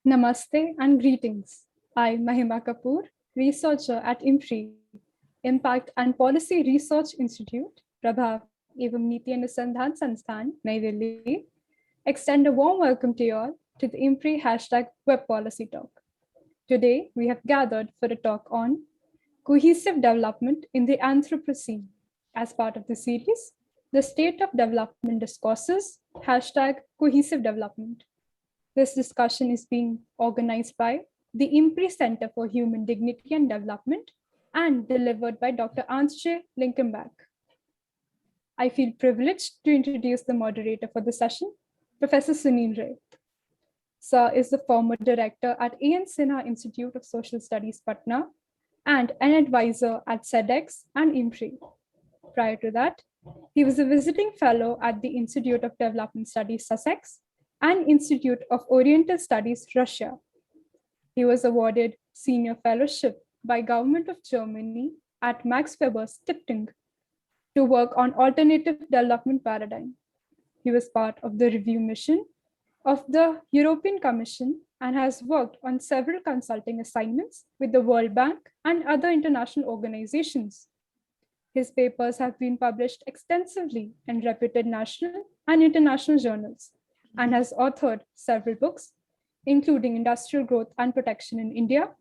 Namaste and greetings. I'm Mahima Kapoor, researcher at IMPRI, Impact and Policy Research Institute, Prabhav Evam Niti Anusandhan Sansthan, Nai Delhi. Extend a warm welcome to you all to the IMPRI #Web Policy Talk. Today, we have gathered for a talk on cohesive development in the Anthropocene. As part of the series, the State of Development Discourses, #Cohesive Development. This discussion is being organized by the IMPRI Center for Human Dignity and Development and delivered by Dr. Antje Linkenbach. I feel privileged to introduce the moderator for the session, Professor Sunil Ray. Sir is the former director at Sinha Institute of Social Studies, Patna, and an advisor at CDECS and IMPRI. Prior to that, he was a visiting fellow at the Institute of Development Studies, Sussex, and Institute of Oriental Studies, Russia. He was awarded Senior Fellowship by Government of Germany at Max Weber Stiftung to work on alternative development paradigm. He was part of the review mission of the European Commission and has worked on several consulting assignments with the World Bank and other international organizations. His papers have been published extensively in reputed national and international journals, and has authored several books, including Industrial Growth and Protection in India,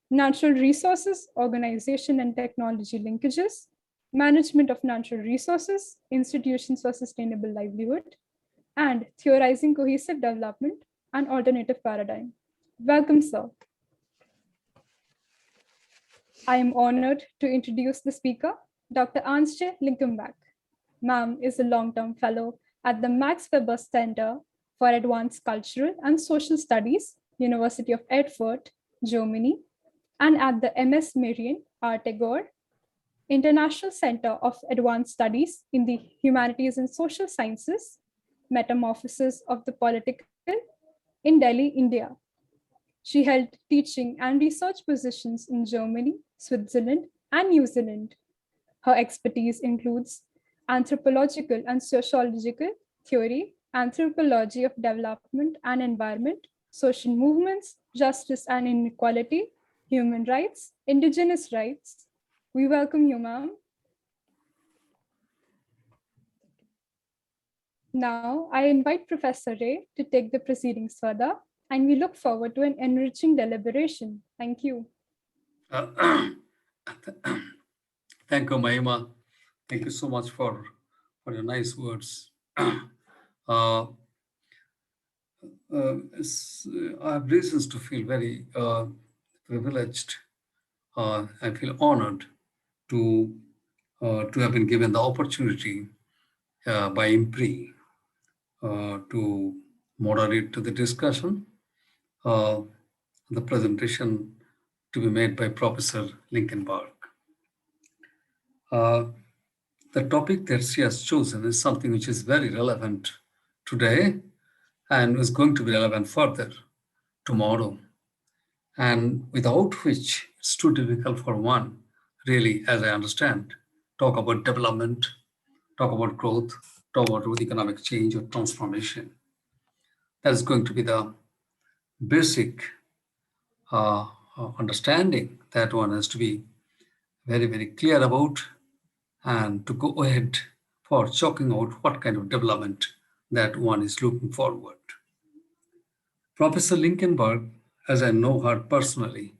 Natural Resources, Organization and Technology Linkages, Management of Natural Resources, Institutions for Sustainable Livelihood, and Theorizing Cohesive Development and Alternative Paradigm. Welcome, sir. I am honored to introduce the speaker, Dr. Antje Linkenbach. Ma'am is a long-term fellow at the Max Weber Center for Advanced Cultural and Social Studies, University of Erfurt, Germany, and at the MS Marian Artegor International Center of Advanced Studies in the Humanities and Social Sciences, Metamorphosis of the Political in Delhi, India. She held teaching and research positions in Germany, Switzerland, and New Zealand. Her expertise includes anthropological and sociological theory, anthropology of development and environment, social movements, justice and inequality, human rights, indigenous rights. We welcome you, ma'am. Now, I invite Professor Ray to take the proceedings further, and we look forward to an enriching deliberation. Thank you. Thank you, Mahima. Thank you so much for your nice words. I have reasons to feel very privileged. I feel honored to have been given the opportunity by IMPRI to moderate to the discussion, the presentation to be made by Professor Linkenbach. The topic that she has chosen is something which is very relevant today and is going to be relevant further tomorrow, and without which it's too difficult for one, really, as I understand, talk about development, talk about growth, talk about economic change or transformation. That is going to be the basic understanding that one has to be very, very clear about, and to go ahead for chalking out what kind of development that one is looking forward. Professor Linkenbach, as I know her personally,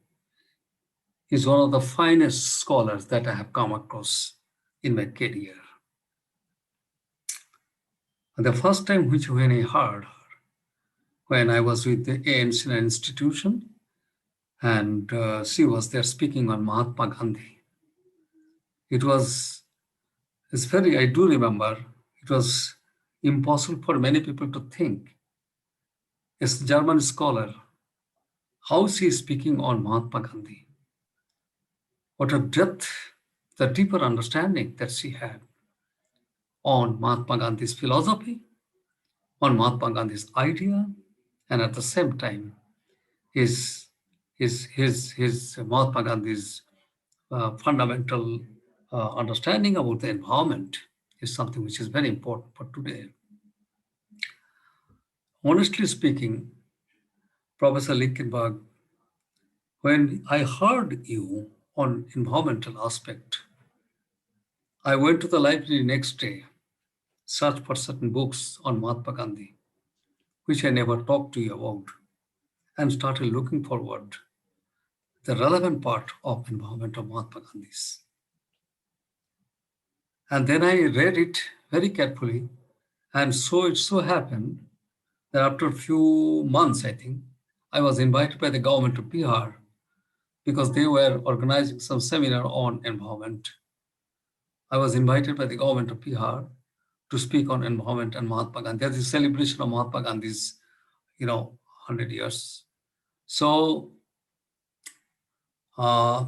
is one of the finest scholars that I have come across in my career. The first time when I heard her, when I was with the ANC institution, and she was there speaking on Mahatma Gandhi. I do remember, it was impossible for many people to think, as a German scholar, how she is speaking on Mahatma Gandhi. What a depth, the deeper understanding that she had on Mahatma Gandhi's philosophy, on Mahatma Gandhi's idea, and at the same time, his Mahatma Gandhi's fundamental understanding about the environment is something which is very important for today. Honestly speaking, Professor Linkenbach, when I heard you on environmental aspect, I went to the library next day, searched for certain books on Mahatma Gandhi, which I never talked to you about, and started looking forward the relevant part of environment of Mahatma Gandhi's. And then I read it very carefully, and so it so happened that after a few months, I think, I was invited by the government of Bihar because they were organizing some seminar on environment. I was invited by the government of Bihar to speak on environment and Mahatma Gandhi. There's a celebration of Mahatma Gandhi's, 100 years. So, uh,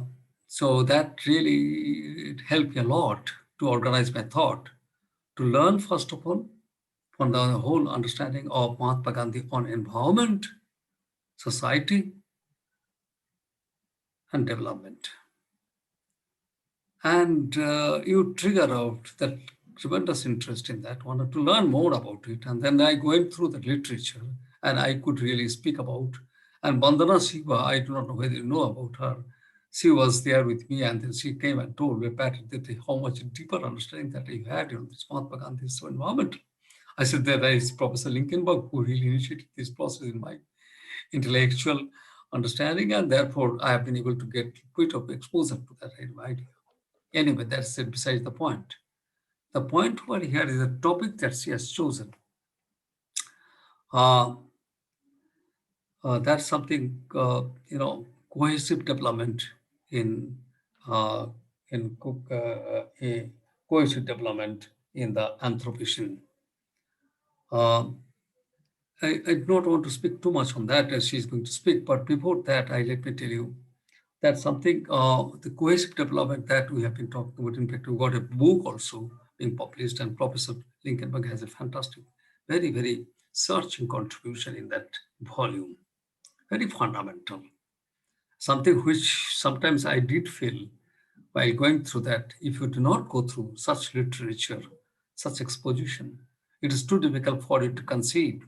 so that really it helped me a lot to organize my thought, to learn first of all from the whole understanding of Mahatma Gandhi on environment, society, and development. And you trigger out that tremendous interest in that, wanted to learn more about it. And then I went through the literature and I could really speak about. And Bandana Shiva, I do not know whether you know about her. She was there with me and then she came and told me, Pat, that how much deeper understanding that you had in this Mahatma Gandhi's environment. I said, there is Professor Linkenbach who really initiated this process in my intellectual understanding, and therefore I have been able to get quite of exposure to that idea. Anyway, that's it besides the point. The point over here is the topic that she has chosen. That's something, cohesive development in uh, a cohesive development in the Anthropocene. I do not want to speak too much on that as she's going to speak, but before that, let me tell you that something, the cohesive development that we have been talking about. In fact, we got a book also being published, and Professor Linkenbach has a fantastic, very, very searching contribution in that volume, very fundamental. Something which sometimes I did feel while going through that, if you do not go through such literature, such exposition, it is too difficult for you to conceive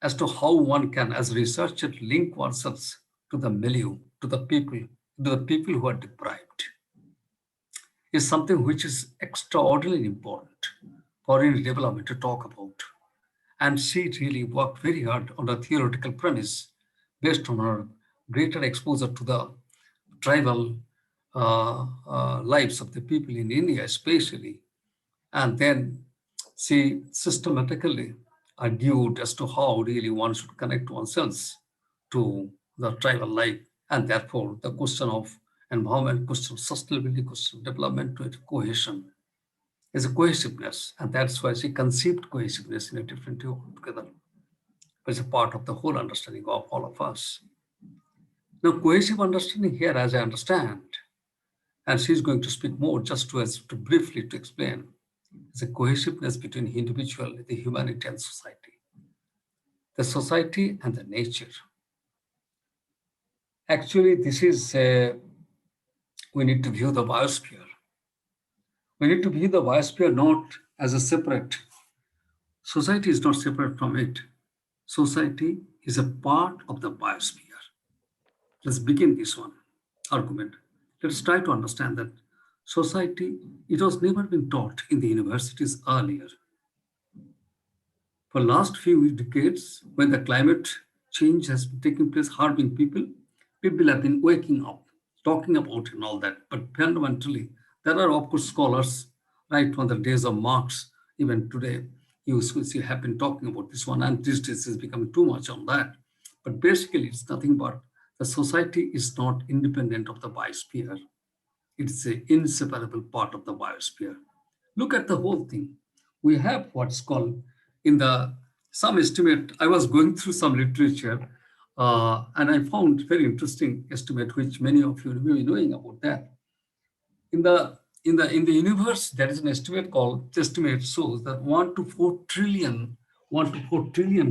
as to how one can, as a researcher, link oneself to the milieu, to the people who are deprived, is something which is extraordinarily important for any development to talk about. And she really worked very hard on a theoretical premise based on her greater exposure to the tribal lives of the people in India, especially. And then she systematically argued as to how really one should connect oneself to the tribal life. And therefore, the question of environment, question of sustainability, question of development to cohesion is a cohesiveness. And that's why she conceived cohesiveness in a different way altogether. It's a part of the whole understanding of all of us. Now, cohesive understanding here, as I understand, and she's going to speak more just to briefly to explain, is a cohesiveness between individual, the humanity, and society. The society and the nature. Actually, this is, we need to view the biosphere. We need to view the biosphere not as a separate, society is not separate from it. Society is a part of the biosphere. Let's begin this one argument. Let's try to understand that society, it was never been taught in the universities earlier. For last few decades, when the climate change has been taking place, harming people, people have been waking up, talking about it and all that. But fundamentally, there are of course scholars, right from the days of Marx, even today, you see have been talking about this one, and these days is becoming too much on that. But basically, it's nothing but the society is not independent of the biosphere. It's an inseparable part of the biosphere. Look at the whole thing. We have what's called in the some estimate. I was going through some literature and I found very interesting estimate, which many of you may be knowing about that. In the universe, there is an estimate called, the estimate shows that 1 to 4 trillion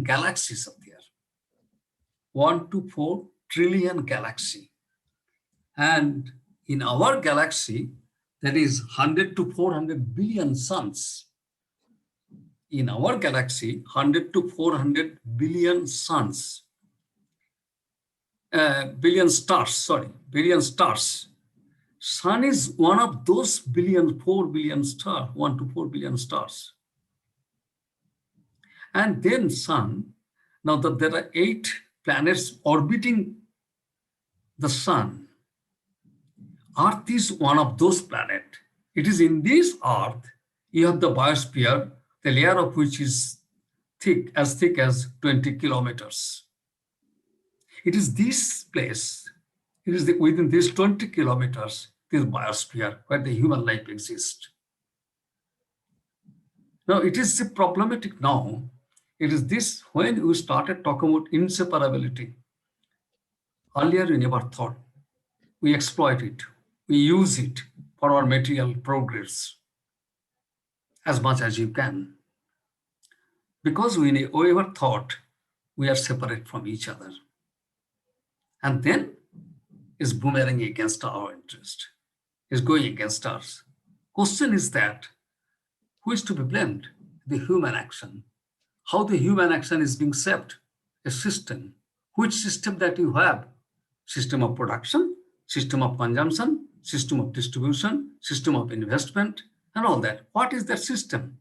galaxies are there. 1 to 4 trillion galaxy. And in our galaxy, that is 100 to 400 billion suns. In our galaxy, 100 to 400 billion suns. billion stars. Sun is one of those 4 billion stars, 1 to 4 billion stars. And then Sun, now that there are 8 planets orbiting the Sun, Earth is one of those planets. It is in this Earth, you have the biosphere, the layer of which is thick as 20 kilometers. It is this place, it is within these 20 kilometers, this biosphere where the human life exists. Now, it is problematic now. It is this, when we started talking about inseparability, earlier we never thought. We exploit it, we use it for our material progress as much as you can. Because we never thought we are separate from each other. And then is boomerang against our interest, is going against us. Question is that, who is to be blamed? The human action. How the human action is being shaped? A system. Which system that you have? System of production, system of consumption, system of distribution, system of investment, and all that. What is that system?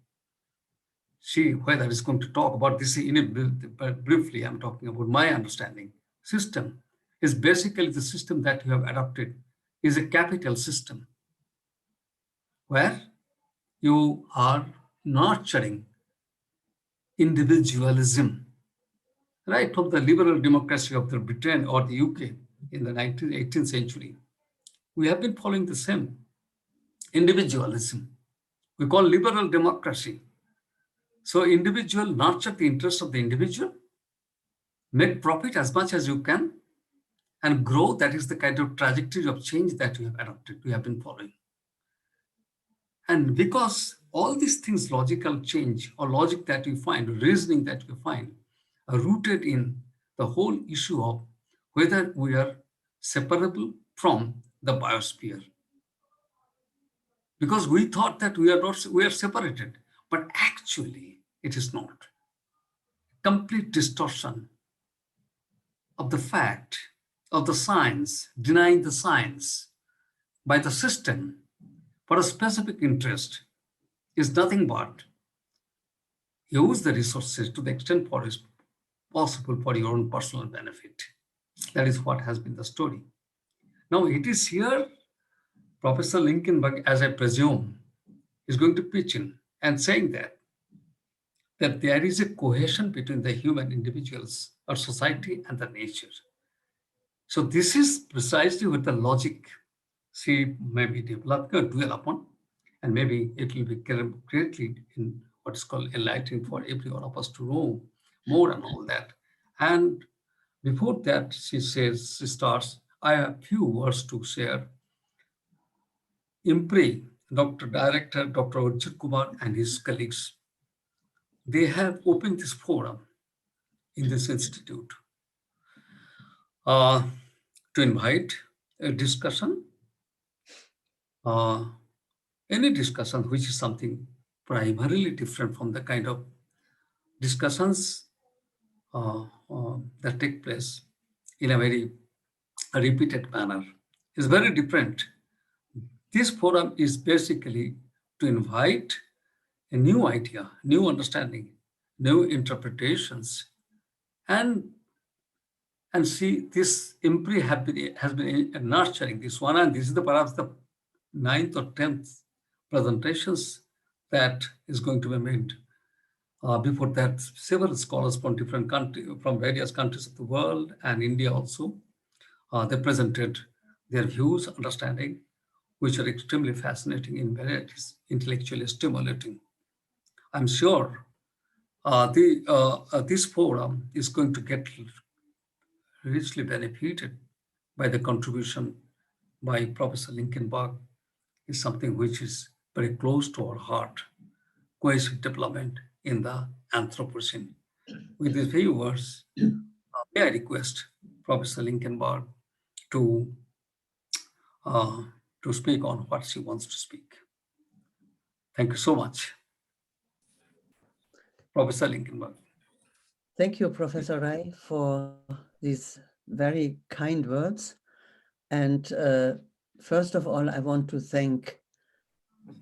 See, whether it's going to talk about this briefly, I'm talking about my understanding. System is basically the system that you have adopted is a capital system where you are nurturing individualism, right from the liberal democracy of the Britain or the UK in the 18th century. We have been following the same individualism. We call liberal democracy. So individual nurture the interests of the individual, make profit as much as you can, and grow. That is the kind of trajectory of change that we have adopted, we have been following. And because all these things, logical change or logic that we find, reasoning that we find, are rooted in the whole issue of whether we are separable from the biosphere. Because we thought that we are separated, but actually it is not. Complete distortion of the fact, of the science, denying the science by the system for a specific interest is nothing but use the resources to the extent for is possible for your own personal benefit. That is what has been the story. Now it is here Professor Linkenbach, as I presume, is going to pitch in and saying that there is a cohesion between the human individuals or society and the nature. So this is precisely what the logic she may be developed, dwell upon, and maybe it will be greatly in what is called enlightening for every one of us to know more and all that. And before that, she starts, I have a few words to share. IMPRI, Director Dr. Ajit Kumar and his colleagues, they have opened this forum in this institute to invite a discussion, any discussion which is something primarily different from the kind of discussions that take place in a very repeated manner. It's very different. This forum is basically to invite a new idea, new understanding, new interpretations, and see this IMPRI has been nurturing this one, and this is perhaps the 9th or 10th presentations that is going to be made. Before that, several scholars from different countries, from various countries of the world and India also, they presented their views, understanding, which are extremely fascinating in varieties, intellectually stimulating. I'm sure this forum is going to get richly benefited by the contribution by Professor Linkenbach. Is something which is very close to our heart, cohesive development in the Anthropocene. With these few words, may I request Professor Linkenbach to speak on what she wants to speak. Thank you so much. Professor Linkenbach. Thank you, Professor Ray, for this very kind words. And first of all, I want to thank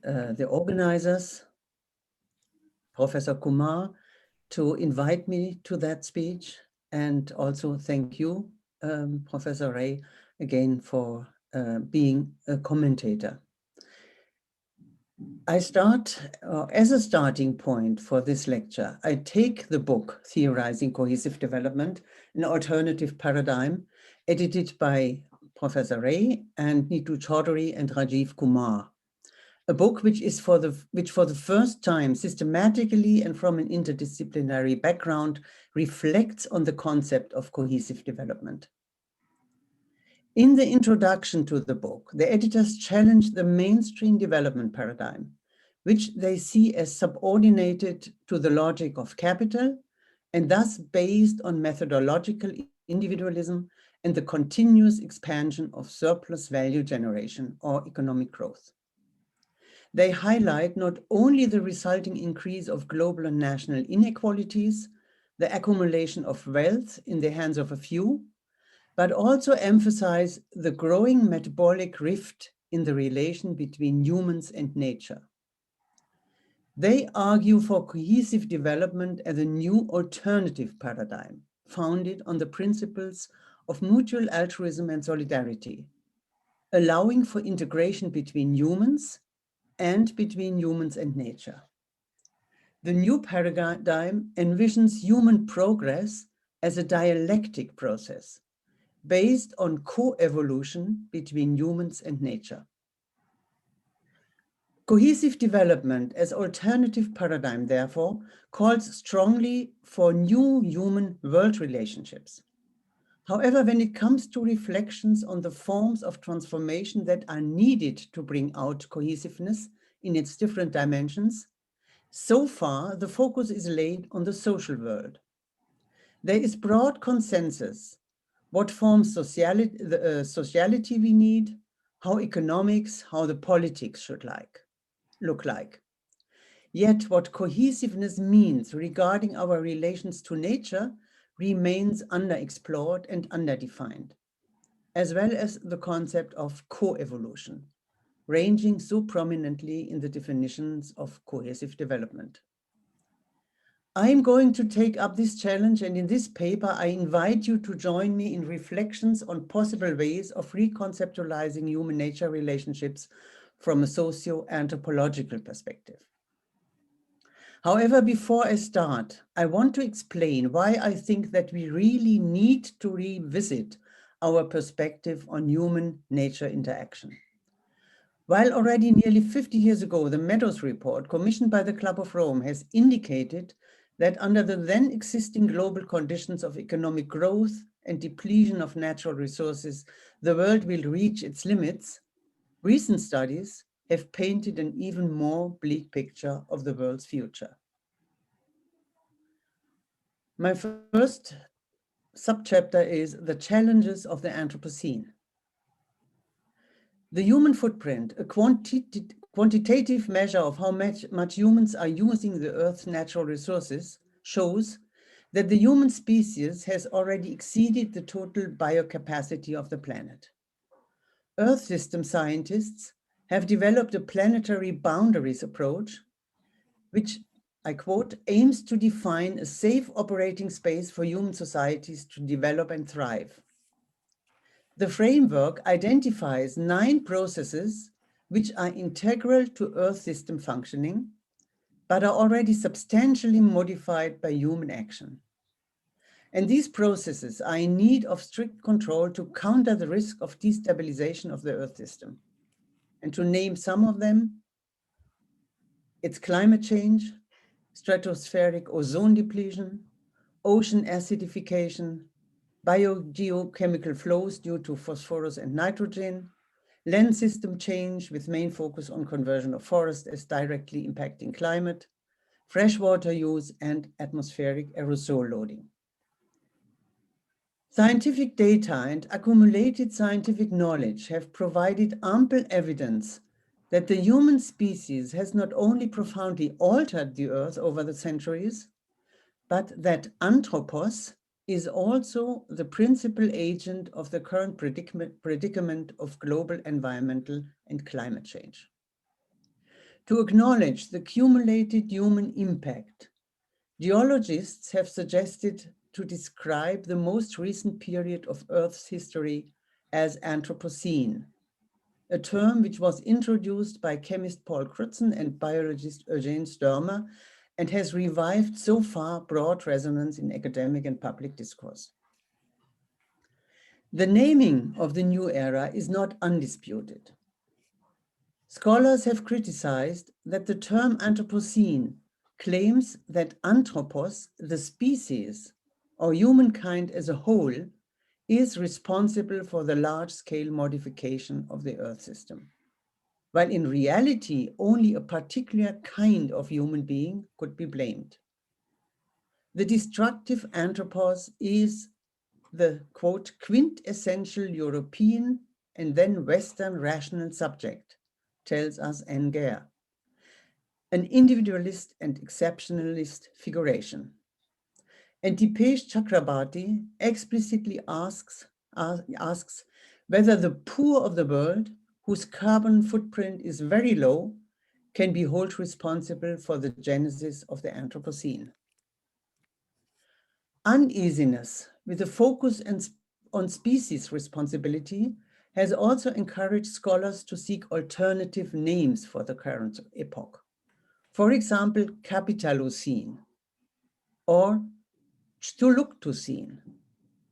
the organizers, Professor Kumar, to invite me to that speech, and also thank you, Professor Ray, again for being a commentator. I start, as a starting point for this lecture, I take the book Theorizing Cohesive Development, an Alternative Paradigm, edited by Professor Ray and Neetu Chaudhary and Rajiv Kumar. A book which for the first time systematically and from an interdisciplinary background reflects on the concept of cohesive development. In the introduction to the book, the editors challenge the mainstream development paradigm, which they see as subordinated to the logic of capital and thus based on methodological individualism and the continuous expansion of surplus value generation or economic growth. They highlight not only the resulting increase of global and national inequalities, the accumulation of wealth in the hands of a few, but also emphasize the growing metabolic rift in the relation between humans and nature. They argue for cohesive development as a new alternative paradigm, founded on the principles of mutual altruism and solidarity, allowing for integration between humans and between humans and nature. The new paradigm envisions human progress as a dialectic process based on co-evolution between humans and nature. Cohesive development as alternative paradigm, therefore, calls strongly for new human-world relationships. However, when it comes to reflections on the forms of transformation that are needed to bring out cohesiveness in its different dimensions, so far the focus is laid on the social world. There is broad consensus what forms sociality we need, how economics, how the politics should look like. Yet what cohesiveness means regarding our relations to nature remains underexplored and underdefined, as well as the concept of co-evolution, ranging so prominently in the definitions of cohesive development. I'm going to take up this challenge, and in this paper, I invite you to join me in reflections on possible ways of reconceptualizing human-nature relationships from a socio-anthropological perspective. However, before I start, I want to explain why I think that we really need to revisit our perspective on human-nature interaction. While already nearly 50 years ago, the Meadows report, commissioned by the Club of Rome, has indicated that under the then existing global conditions of economic growth and depletion of natural resources, the world will reach its limits, recent studies have painted an even more bleak picture of the world's future. My first subchapter is the challenges of the Anthropocene. The human footprint, a quantitative measure of how much humans are using the Earth's natural resources, shows that the human species has already exceeded the total biocapacity of the planet. Earth system scientists have developed a planetary boundaries approach, which, I quote, aims to define a safe operating space for human societies to develop and thrive. The framework identifies 9 processes which are integral to Earth system functioning, but are already substantially modified by human action. And these processes are in need of strict control to counter the risk of destabilization of the Earth system. And to name some of them, it's climate change, stratospheric ozone depletion, ocean acidification, biogeochemical flows due to phosphorus and nitrogen, land system change with main focus on conversion of forest as directly impacting climate, freshwater use, and atmospheric aerosol loading. Scientific data and accumulated scientific knowledge have provided ample evidence that the human species has not only profoundly altered the Earth over the centuries, but that anthropos is also the principal agent of the current predicament of global environmental and climate change. To acknowledge the cumulated human impact, geologists have suggested to describe the most recent period of Earth's history as Anthropocene, a term which was introduced by chemist Paul Crutzen and biologist Eugene Sturmer and has revived so far broad resonance in academic and public discourse. The naming of the new era is not undisputed. Scholars have criticized that the term Anthropocene claims that anthropos, the species, or humankind as a whole, is responsible for the large-scale modification of the Earth system, while in reality, only a particular kind of human being could be blamed. The destructive anthropos is the, quote, quintessential European and then Western rational subject, tells us Anne Gare, an individualist and exceptionalist figuration. And Dipesh Chakrabarty explicitly asks whether the poor of the world, whose carbon footprint is very low, can be held responsible for the genesis of the Anthropocene. Uneasiness with a focus on species responsibility has also encouraged scholars to seek alternative names for the current epoch. For example, Capitalocene or Chthuluktocene,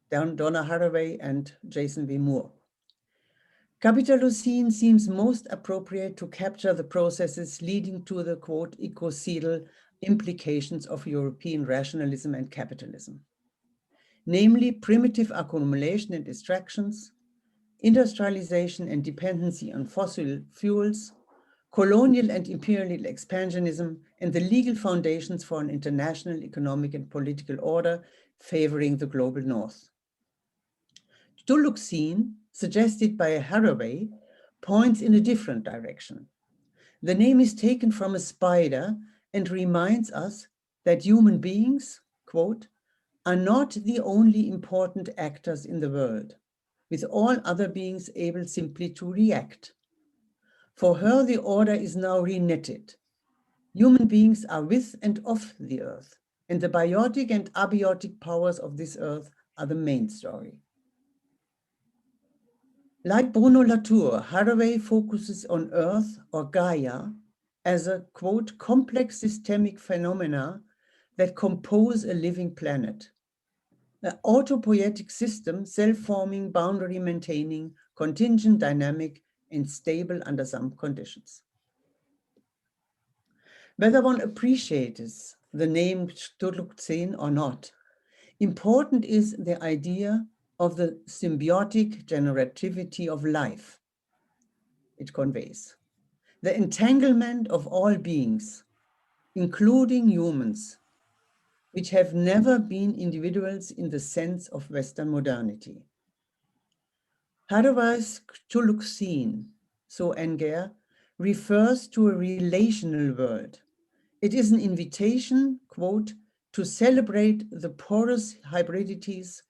Donna Haraway and Jason V. Moore. Capitalocene seems most appropriate to capture the processes leading to the, quote, ecocidal implications of European rationalism and capitalism, namely primitive accumulation and extractions, industrialization and dependency on fossil fuels, colonial and imperial expansionism, and the legal foundations for an international economic and political order favoring the global north. Chthuluksene, suggested by Haraway, points in a different direction. The name is taken from a spider and reminds us that human beings, quote, are not the only important actors in the world, with all other beings able simply to react. For her, the order is now reknitted. Human beings are with and of the earth, and the biotic and abiotic powers of this earth are the main story. Like Bruno Latour, Haraway focuses on Earth or Gaia as a, quote, complex systemic phenomena that compose a living planet. An autopoietic system, self-forming, boundary-maintaining, contingent, dynamic, and stable under some conditions. Whether one appreciates the name Chthuluksene or not, important is the idea of the symbiotic generativity of life it conveys. The entanglement of all beings, including humans, which have never been individuals in the sense of Western modernity. Haraway's Chthuluksene, so Anne Gare, refers to a relational world. It is an invitation, quote, to celebrate the porous hybridities,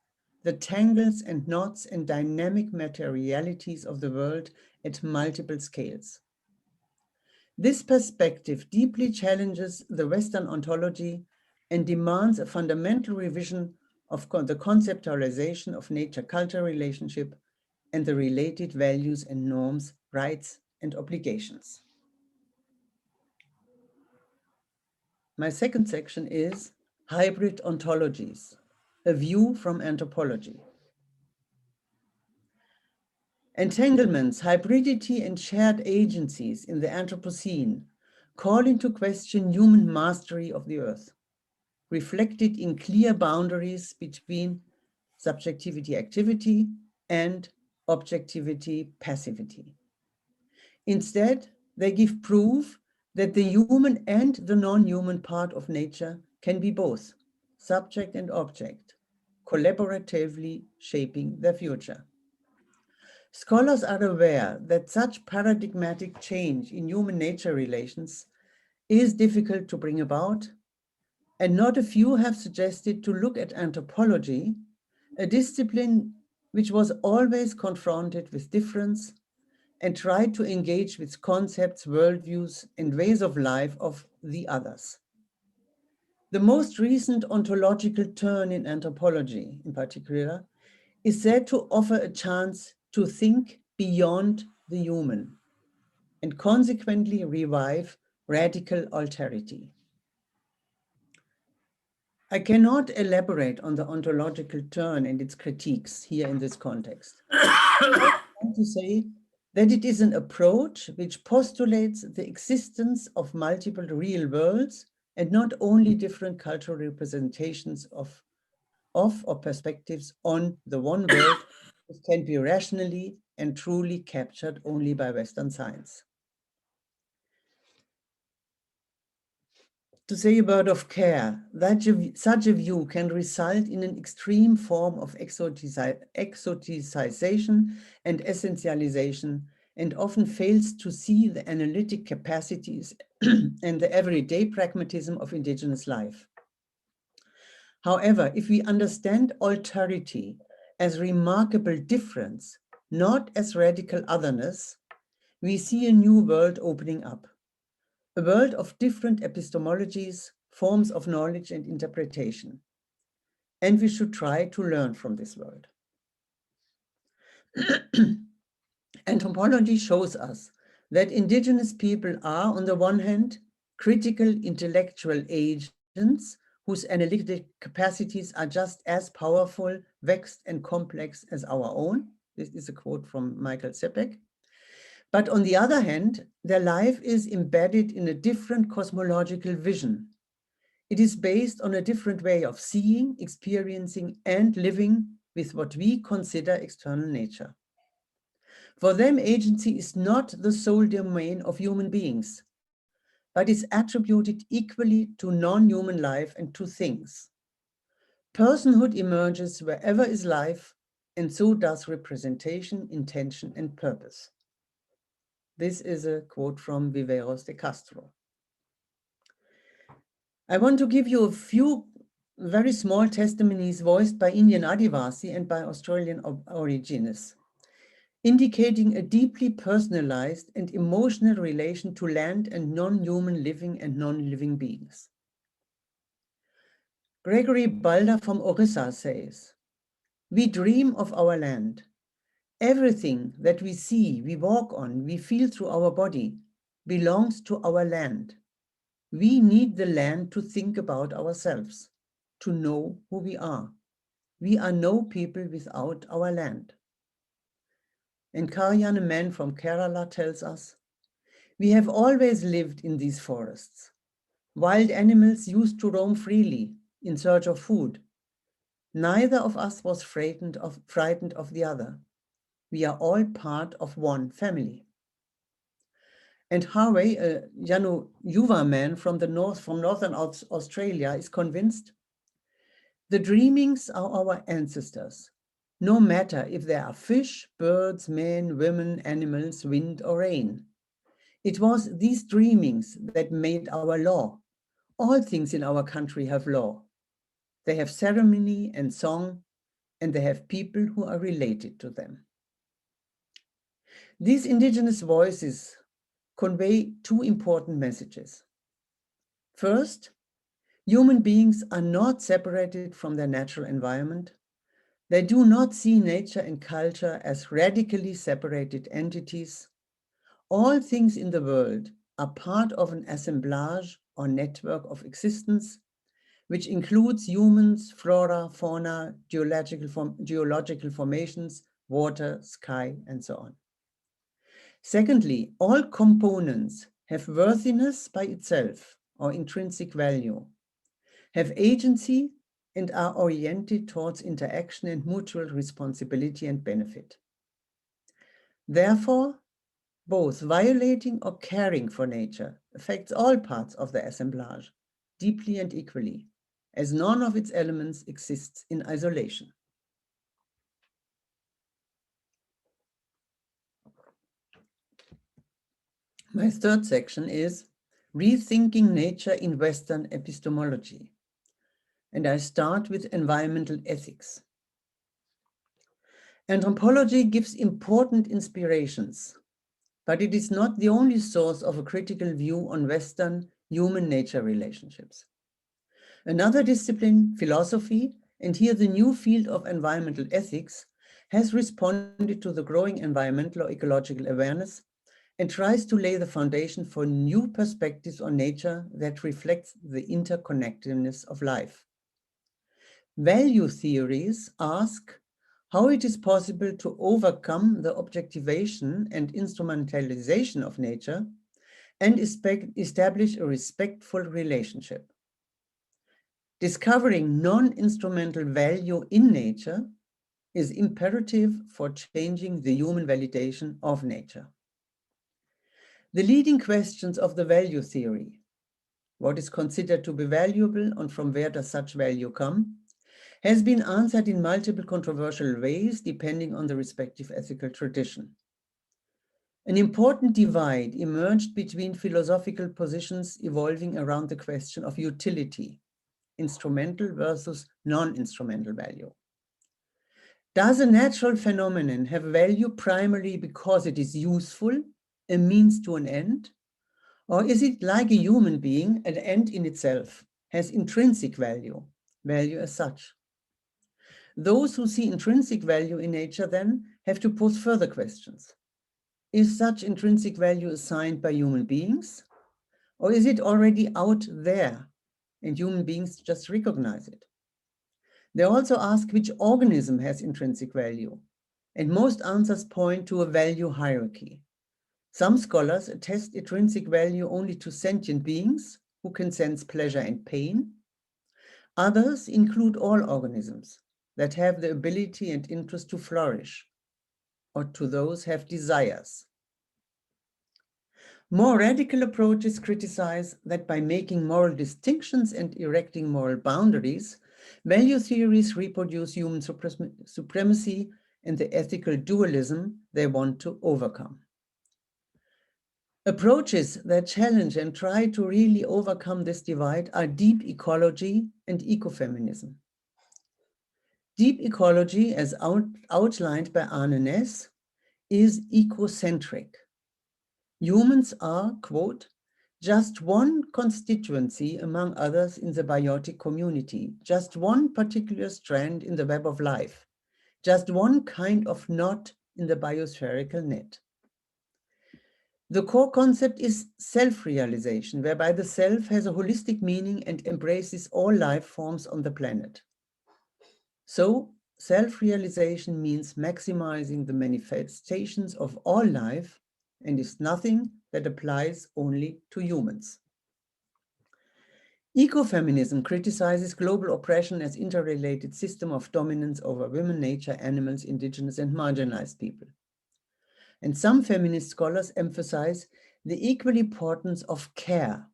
the tangles and knots and dynamic materialities of the world at multiple scales. This perspective deeply challenges the Western ontology and demands a fundamental revision of the conceptualization of nature-culture relationship and the related values and norms, rights and obligations. My second section is Hybrid Ontologies, a view from anthropology. Entanglements, hybridity, and shared agencies in the Anthropocene call into question human mastery of the earth, reflected in clear boundaries between subjectivity-activity and objectivity-passivity. Instead, they give proof that the human and the non-human part of nature can be both subject and object, collaboratively shaping their future. Scholars are aware that such paradigmatic change in human-nature relations is difficult to bring about and not a few have suggested to look at anthropology, a discipline which was always confronted with difference and tried to engage with concepts, worldviews, and ways of life of the others. The most recent ontological turn in anthropology, in particular, is said to offer a chance to think beyond the human and consequently revive radical alterity. I cannot elaborate on the ontological turn and its critiques here in this context. I want to say that it is an approach which postulates the existence of multiple real worlds and not only different cultural representations of or perspectives on the one world which can be rationally and truly captured only by Western science. To say a word of care, that such a view can result in an extreme form of exoticization and essentialization, and often fails to see the analytic capacities and the everyday pragmatism of indigenous life. However, if we understand alterity as remarkable difference, not as radical otherness, we see a new world opening up. A world of different epistemologies, forms of knowledge and interpretation. And we should try to learn from this world. Anthropology shows us that indigenous people are, on the one hand, critical intellectual agents whose analytic capacities are just as powerful, vexed, and complex as our own. This is a quote from Michael Sepek. But on the other hand, their life is embedded in a different cosmological vision. It is based on a different way of seeing, experiencing, and living with what we consider external nature. For them, agency is not the sole domain of human beings, but is attributed equally to non-human life and to things. Personhood emerges wherever is life, and so does representation, intention, and purpose. This is a quote from Viveros de Castro. I want to give you a few very small testimonies voiced by Indian Adivasi and by Australian Aborigines, indicating a deeply personalized and emotional relation to land and non-human living and non-living beings. Gregory Balder from Orissa says, "We dream of our land. Everything that we see, we walk on, we feel through our body belongs to our land. We need the land to think about ourselves, to know who we are. We are no people without our land." And Karyan, a man from Kerala, tells us, "We have always lived in these forests. Wild animals used to roam freely in search of food. Neither of us was frightened of the other. We are all part of one family." And Harvey, a Yanu Yuva man from northern Australia, is convinced, "The dreamings are our ancestors, no matter if there are fish, birds, men, women, animals, wind, or rain. It was these dreamings that made our law. All things in our country have law. They have ceremony and song, and they have people who are related to them." These indigenous voices convey two important messages. First, human beings are not separated from their natural environment. They do not see nature and culture as radically separated entities. All things in the world are part of an assemblage or network of existence, which includes humans, flora, fauna, geological formations, water, sky, and so on. Secondly, all components have worthiness by itself or intrinsic value, have agency, and are oriented towards interaction and mutual responsibility and benefit. Therefore, both violating or caring for nature affects all parts of the assemblage, deeply and equally, as none of its elements exists in isolation. My third section is Rethinking Nature in Western Epistemology. and I start with environmental ethics. Anthropology gives important inspirations, but it is not the only source of a critical view on Western human-nature relationships. Another discipline, philosophy, and here the new field of environmental ethics, has responded to the growing environmental or ecological awareness and tries to lay the foundation for new perspectives on nature that reflects the interconnectedness of life. Value theories ask how it is possible to overcome the objectivation and instrumentalization of nature and establish a respectful relationship. Discovering non-instrumental value in nature is imperative for changing the human validation of nature. The leading questions of the value theory, what is considered to be valuable and from where does such value come, has been answered in multiple controversial ways depending on the respective ethical tradition. An important divide emerged between philosophical positions evolving around the question of utility, instrumental versus non-instrumental value. Does a natural phenomenon have value primarily because it is useful, a means to an end? Or is it like a human being, an end in itself, has intrinsic value, value as such? Those who see intrinsic value in nature then have to pose further questions. Is such intrinsic value assigned by human beings? Or is it already out there and human beings just recognize it? They also ask which organism has intrinsic value, and most answers point to a value hierarchy. Some scholars attest intrinsic value only to sentient beings who can sense pleasure and pain. Others include all organisms that have the ability and interest to flourish, or to those have desires. More radical approaches criticize that by making moral distinctions and erecting moral boundaries, value theories reproduce human supremacy and the ethical dualism they want to overcome. Approaches that challenge and try to really overcome this divide are deep ecology and ecofeminism. Deep ecology, as outlined by Arne Næss, is ecocentric. Humans are, quote, just one constituency among others in the biotic community, just one particular strand in the web of life, just one kind of knot in the biospherical net. The core concept is self-realization, whereby the self has a holistic meaning and embraces all life forms on the planet. So, self-realization means maximizing the manifestations of all life and is nothing that applies only to humans. Ecofeminism criticizes global oppression as interrelated system of dominance over women, nature, animals, indigenous and marginalized people. And some feminist scholars emphasize the equal importance of care.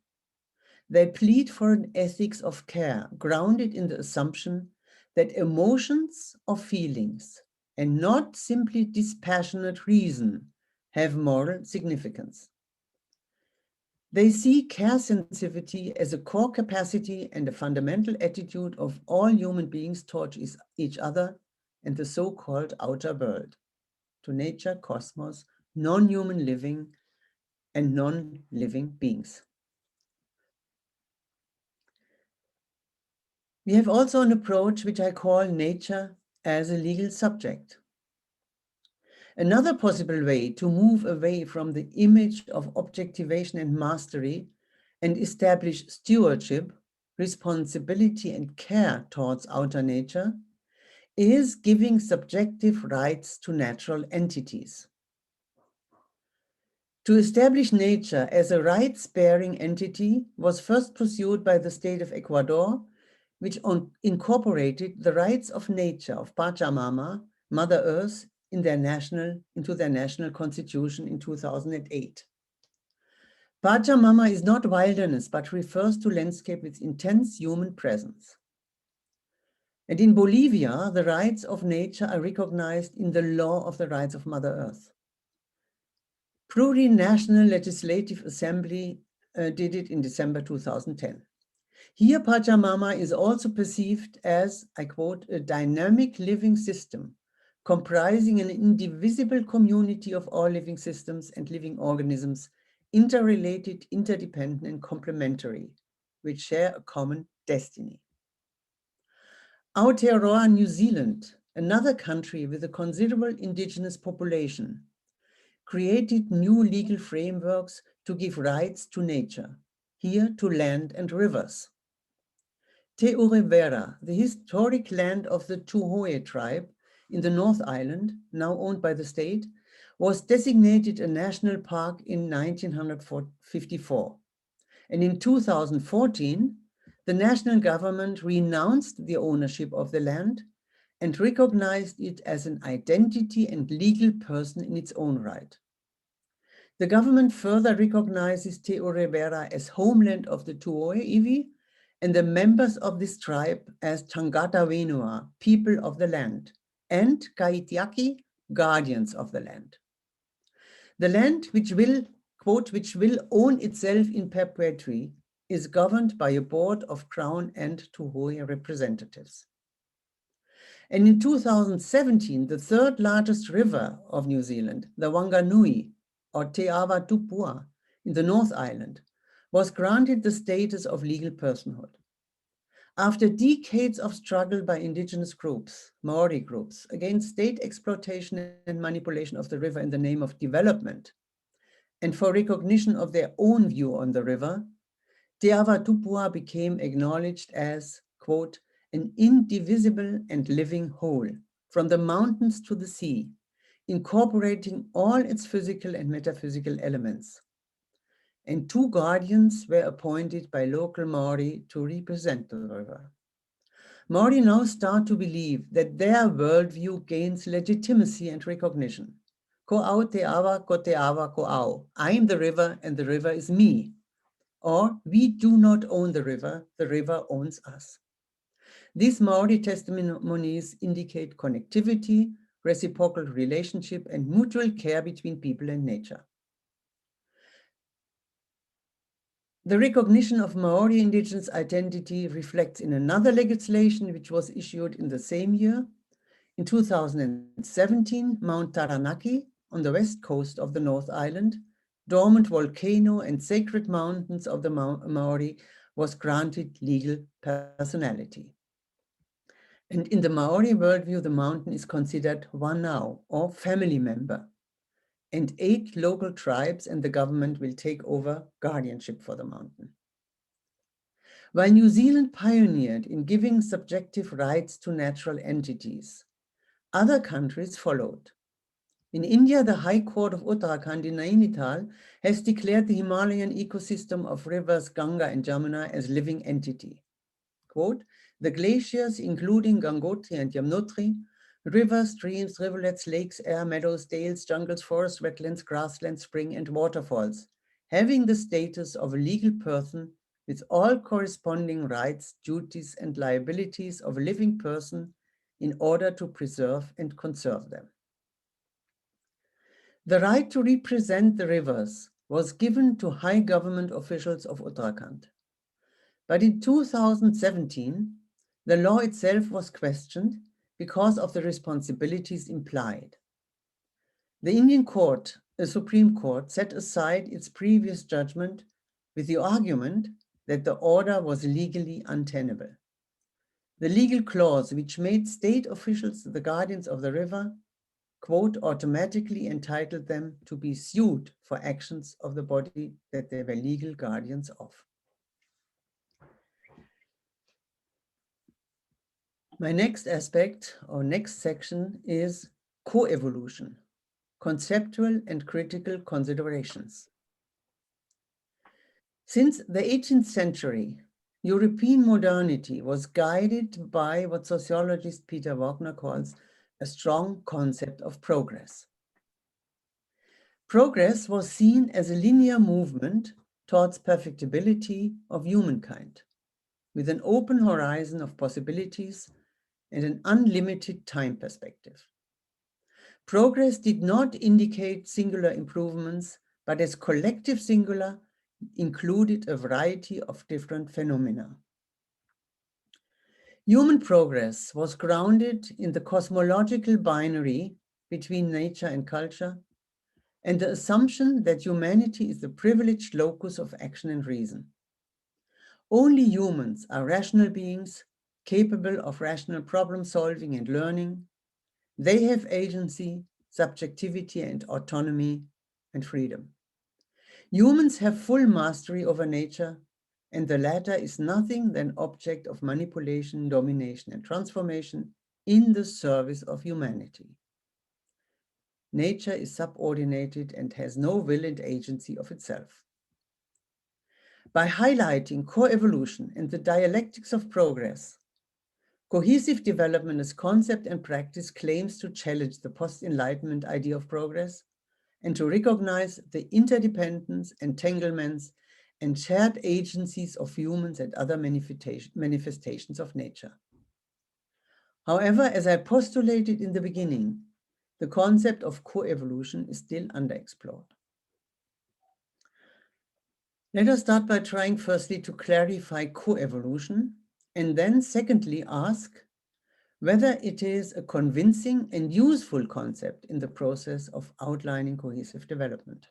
They plead for an ethics of care grounded in the assumption that emotions or feelings and not simply dispassionate reason have moral significance. They see care sensitivity as a core capacity and a fundamental attitude of all human beings towards each other and the so-called outer world, to nature, cosmos, non-human living and non-living beings. We have also an approach which I call nature as a legal subject. Another possible way to move away from the image of objectivation and mastery and establish stewardship, responsibility and care towards outer nature is giving subjective rights to natural entities. To establish nature as a rights-bearing entity was first pursued by the state of Ecuador, which incorporated the rights of nature of Pachamama, Mother Earth, into their national constitution in 2008. Pachamama is not wilderness, but refers to landscape with intense human presence. And in Bolivia, the rights of nature are recognized in the law of the rights of Mother Earth. Plurinational Legislative Assembly did it in December 2010. Here, Pachamama is also perceived as, I quote, a dynamic living system comprising an indivisible community of all living systems and living organisms, interrelated, interdependent, and complementary, which share a common destiny. Aotearoa, New Zealand, another country with a considerable indigenous population, created new legal frameworks to give rights to nature, here to land and rivers. Te Urevera, the historic land of the Tuhoe tribe in the North Island, now owned by the state, was designated a national park in 1954. And in 2014, the national government renounced the ownership of the land and recognized it as an identity and legal person in its own right. The government further recognizes Te Urevera as homeland of the Tuhoe iwi and the members of this tribe as Tangata Wenua, people of the land, and Kaitiaki, guardians of the land. The land, which will, quote, which will own itself in perpetuity, is governed by a board of Crown and Tuhoe representatives. And in 2017, the third largest river of New Zealand, the Wanganui, or Te Awa Tupua, in the North Island, was granted the status of legal personhood. After decades of struggle by indigenous groups, Maori groups, against state exploitation and manipulation of the river in the name of development, and for recognition of their own view on the river, Te Awa Tupua became acknowledged as, quote, an indivisible and living whole, from the mountains to the sea, incorporating all its physical and metaphysical elements. And 2 guardians were appointed by local Maori to represent the river. Maori now start to believe that their worldview gains legitimacy and recognition. Ko au te awa, ko te awa ko au. I am the river and the river is me. Or we do not own the river owns us. These Maori testimonies indicate connectivity, reciprocal relationship, and mutual care between people and nature. The recognition of Maori indigenous identity reflects in another legislation which was issued in the same year. In 2017, Mount Taranaki on the west coast of the North Island, dormant volcano and sacred mountains of the Maori, was granted legal personality. And in the Maori worldview, the mountain is considered wanau, or family member. And 8 local tribes and the government will take over guardianship for the mountain. While New Zealand pioneered in giving subjective rights to natural entities, other countries followed. In India, the High Court of Uttarakhand in Nainital has declared the Himalayan ecosystem of rivers Ganga and Jamuna as living entity. Quote, the glaciers, including Gangotri and Yamnotri, rivers, streams, rivulets, lakes, air, meadows, dales, jungles, forests, wetlands, grasslands, spring, and waterfalls, having the status of a legal person with all corresponding rights, duties, and liabilities of a living person in order to preserve and conserve them. The right to represent the rivers was given to high government officials of Uttarakhand. But in 2017, the law itself was questioned because of the responsibilities implied. The Indian court, the Supreme Court, set aside its previous judgment with the argument that the order was legally untenable. The legal clause which made state officials the guardians of the river, quote, automatically entitled them to be sued for actions of the body that they were legal guardians of. My next aspect or next section is co-evolution, conceptual and critical considerations. Since the 18th century, European modernity was guided by what sociologist Peter Wagner calls a strong concept of progress. Progress was seen as a linear movement towards perfectibility of humankind, with an open horizon of possibilities and an unlimited time perspective. Progress did not indicate singular improvements, but as collective singular included a variety of different phenomena. Human progress was grounded in the cosmological binary between nature and culture, and the assumption that humanity is the privileged locus of action and reason. Only humans are rational beings capable of rational problem solving and learning. They have agency, subjectivity, and autonomy and freedom. Humans have full mastery over nature, and the latter is nothing than object of manipulation, domination, and transformation in the service of humanity. Nature is subordinated and has no will and agency of itself. By highlighting coevolution and the dialectics of progress, cohesive development as concept and practice claims to challenge the post-Enlightenment idea of progress and to recognize the interdependence, entanglements, and shared agencies of humans and other manifestations of nature. However, as I postulated in the beginning, the concept of coevolution is still underexplored. Let us start by trying firstly to clarify coevolution, and then secondly ask whether it is a convincing and useful concept in the process of outlining cohesive development.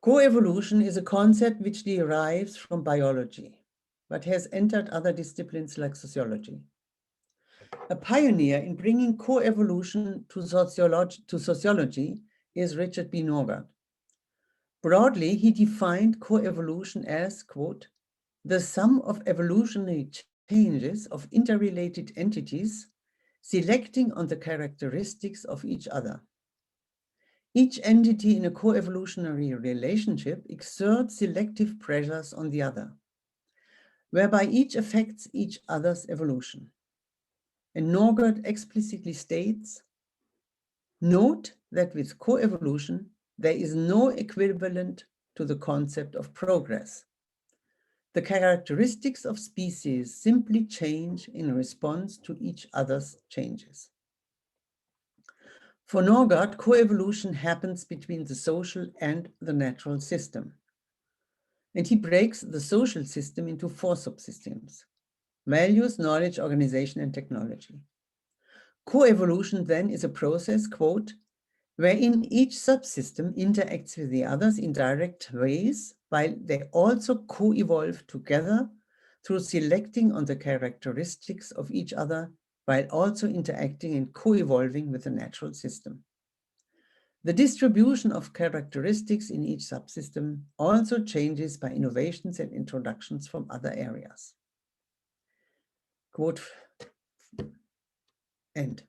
Coevolution is a concept which derives from biology, but has entered other disciplines like sociology. A pioneer in bringing coevolution to sociology is Richard B. Norgaard. Broadly, he defined coevolution as, quote, the sum of evolutionary changes of interrelated entities selecting on the characteristics of each other. Each entity in a coevolutionary relationship exerts selective pressures on the other, whereby each affects each other's evolution. And Norgaard explicitly states, note that with coevolution, there is no equivalent to the concept of progress. The characteristics of species simply change in response to each other's changes. For Norgaard, coevolution happens between the social and the natural system. And he breaks the social system into 4 subsystems: values, knowledge, organization, and technology. Coevolution then is a process, quote, wherein each subsystem interacts with the others in direct ways, while they also co-evolve together through selecting on the characteristics of each other, while also interacting and co-evolving with the natural system. The distribution of characteristics in each subsystem also changes by innovations and introductions from other areas. Quote, end.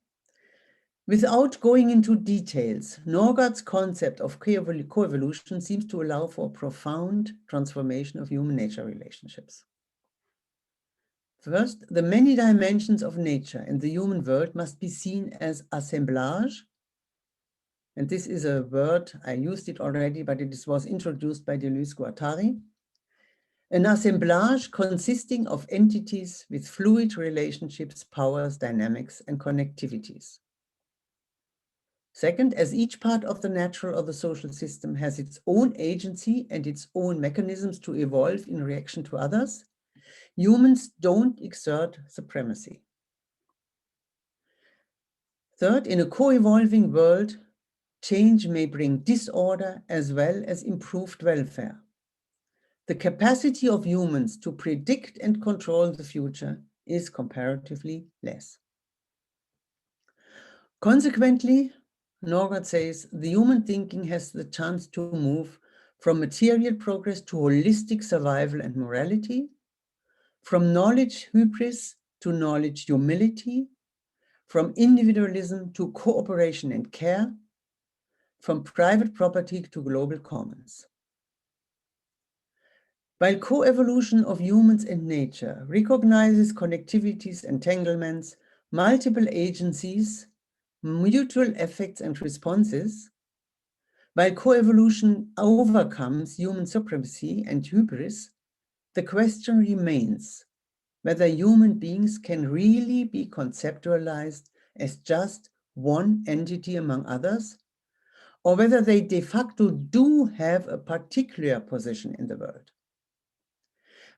Without going into details, Norgaard's concept of coevolution seems to allow for a profound transformation of human-nature relationships. First, the many dimensions of nature and the human world must be seen as assemblage. And this is a word, I used it already, but it was introduced by Deleuze-Guattari. An assemblage consisting of entities with fluid relationships, powers, dynamics, and connectivities. Second, as each part of the natural or the social system has its own agency and its own mechanisms to evolve in reaction to others, humans don't exert supremacy. Third, in a co-evolving world, change may bring disorder as well as improved welfare. The capacity of humans to predict and control the future is comparatively less. Consequently, Norgaard says, the human thinking has the chance to move from material progress to holistic survival and morality, from knowledge hubris to knowledge humility, from individualism to cooperation and care, from private property to global commons. While coevolution of humans and nature recognizes connectivities, entanglements, multiple agencies, mutual effects and responses, while coevolution overcomes human supremacy and hubris, the question remains whether human beings can really be conceptualized as just one entity among others, or whether they de facto do have a particular position in the world.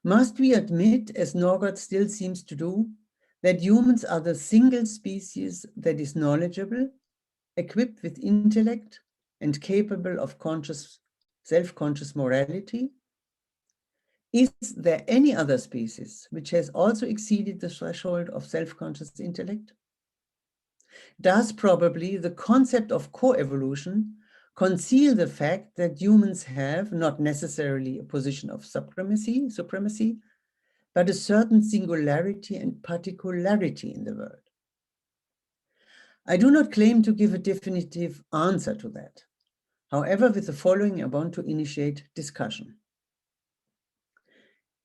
Must we admit, as Norgard still seems to do, that humans are the single species that is knowledgeable, equipped with intellect, and capable of self-conscious morality? Is there any other species which has also exceeded the threshold of self-conscious intellect? Does probably the concept of coevolution conceal the fact that humans have not necessarily a position of supremacy, but a certain singularity and particularity in the world? I do not claim to give a definitive answer to that. However, with the following, I want to initiate discussion.